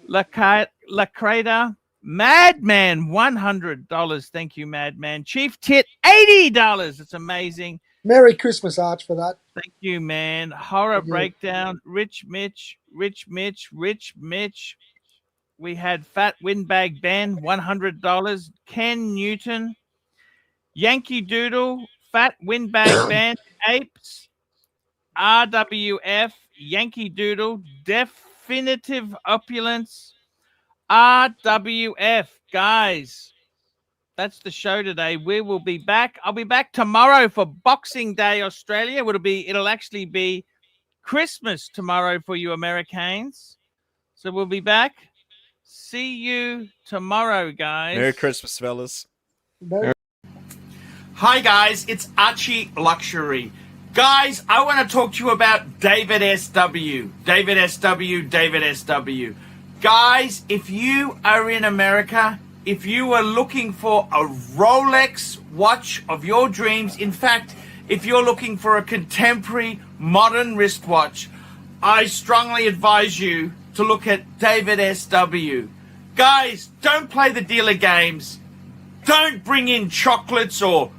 LUXURIA, Madman, $100. Thank you, Madman. Chief Tit, $80. It's amazing. Merry Christmas, Arch, for that. Thank you, man. Horror Thank you. Breakdown, Rich Mitch. We had Fat Windbag Ben, $100. Ken Newton, Yankee Doodle, Fat Windbag Ben, Apes, RWF, Yankee Doodle, Definitive Opulence, RWF. Guys, that's the show today. We will be back. I'll be back tomorrow for Boxing Day, Australia. It'll actually be Christmas tomorrow for you Americans. So we'll be back. See you tomorrow, guys. Merry Christmas, fellas. Hi, guys. It's Archie Luxury. Guys, I want to talk to you about David SW. David SW. Guys, if you are in America, if you are looking for a Rolex watch of your dreams, in fact, if you're looking for a contemporary modern wristwatch, I strongly advise you to look at David SW. Guys, don't play the dealer games. Don't bring in chocolates or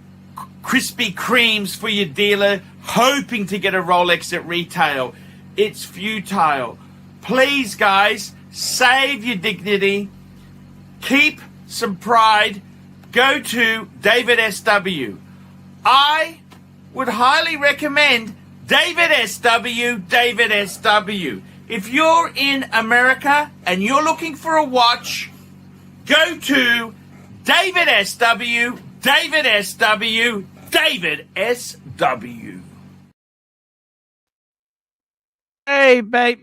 Krispy Kremes for your dealer hoping to get a Rolex at retail. It's futile. Please, guys, save your dignity. Keep some pride. Go to David SW. I would highly recommend David SW. If you're in America and you're looking for a watch, go to David SW. Hey, babe.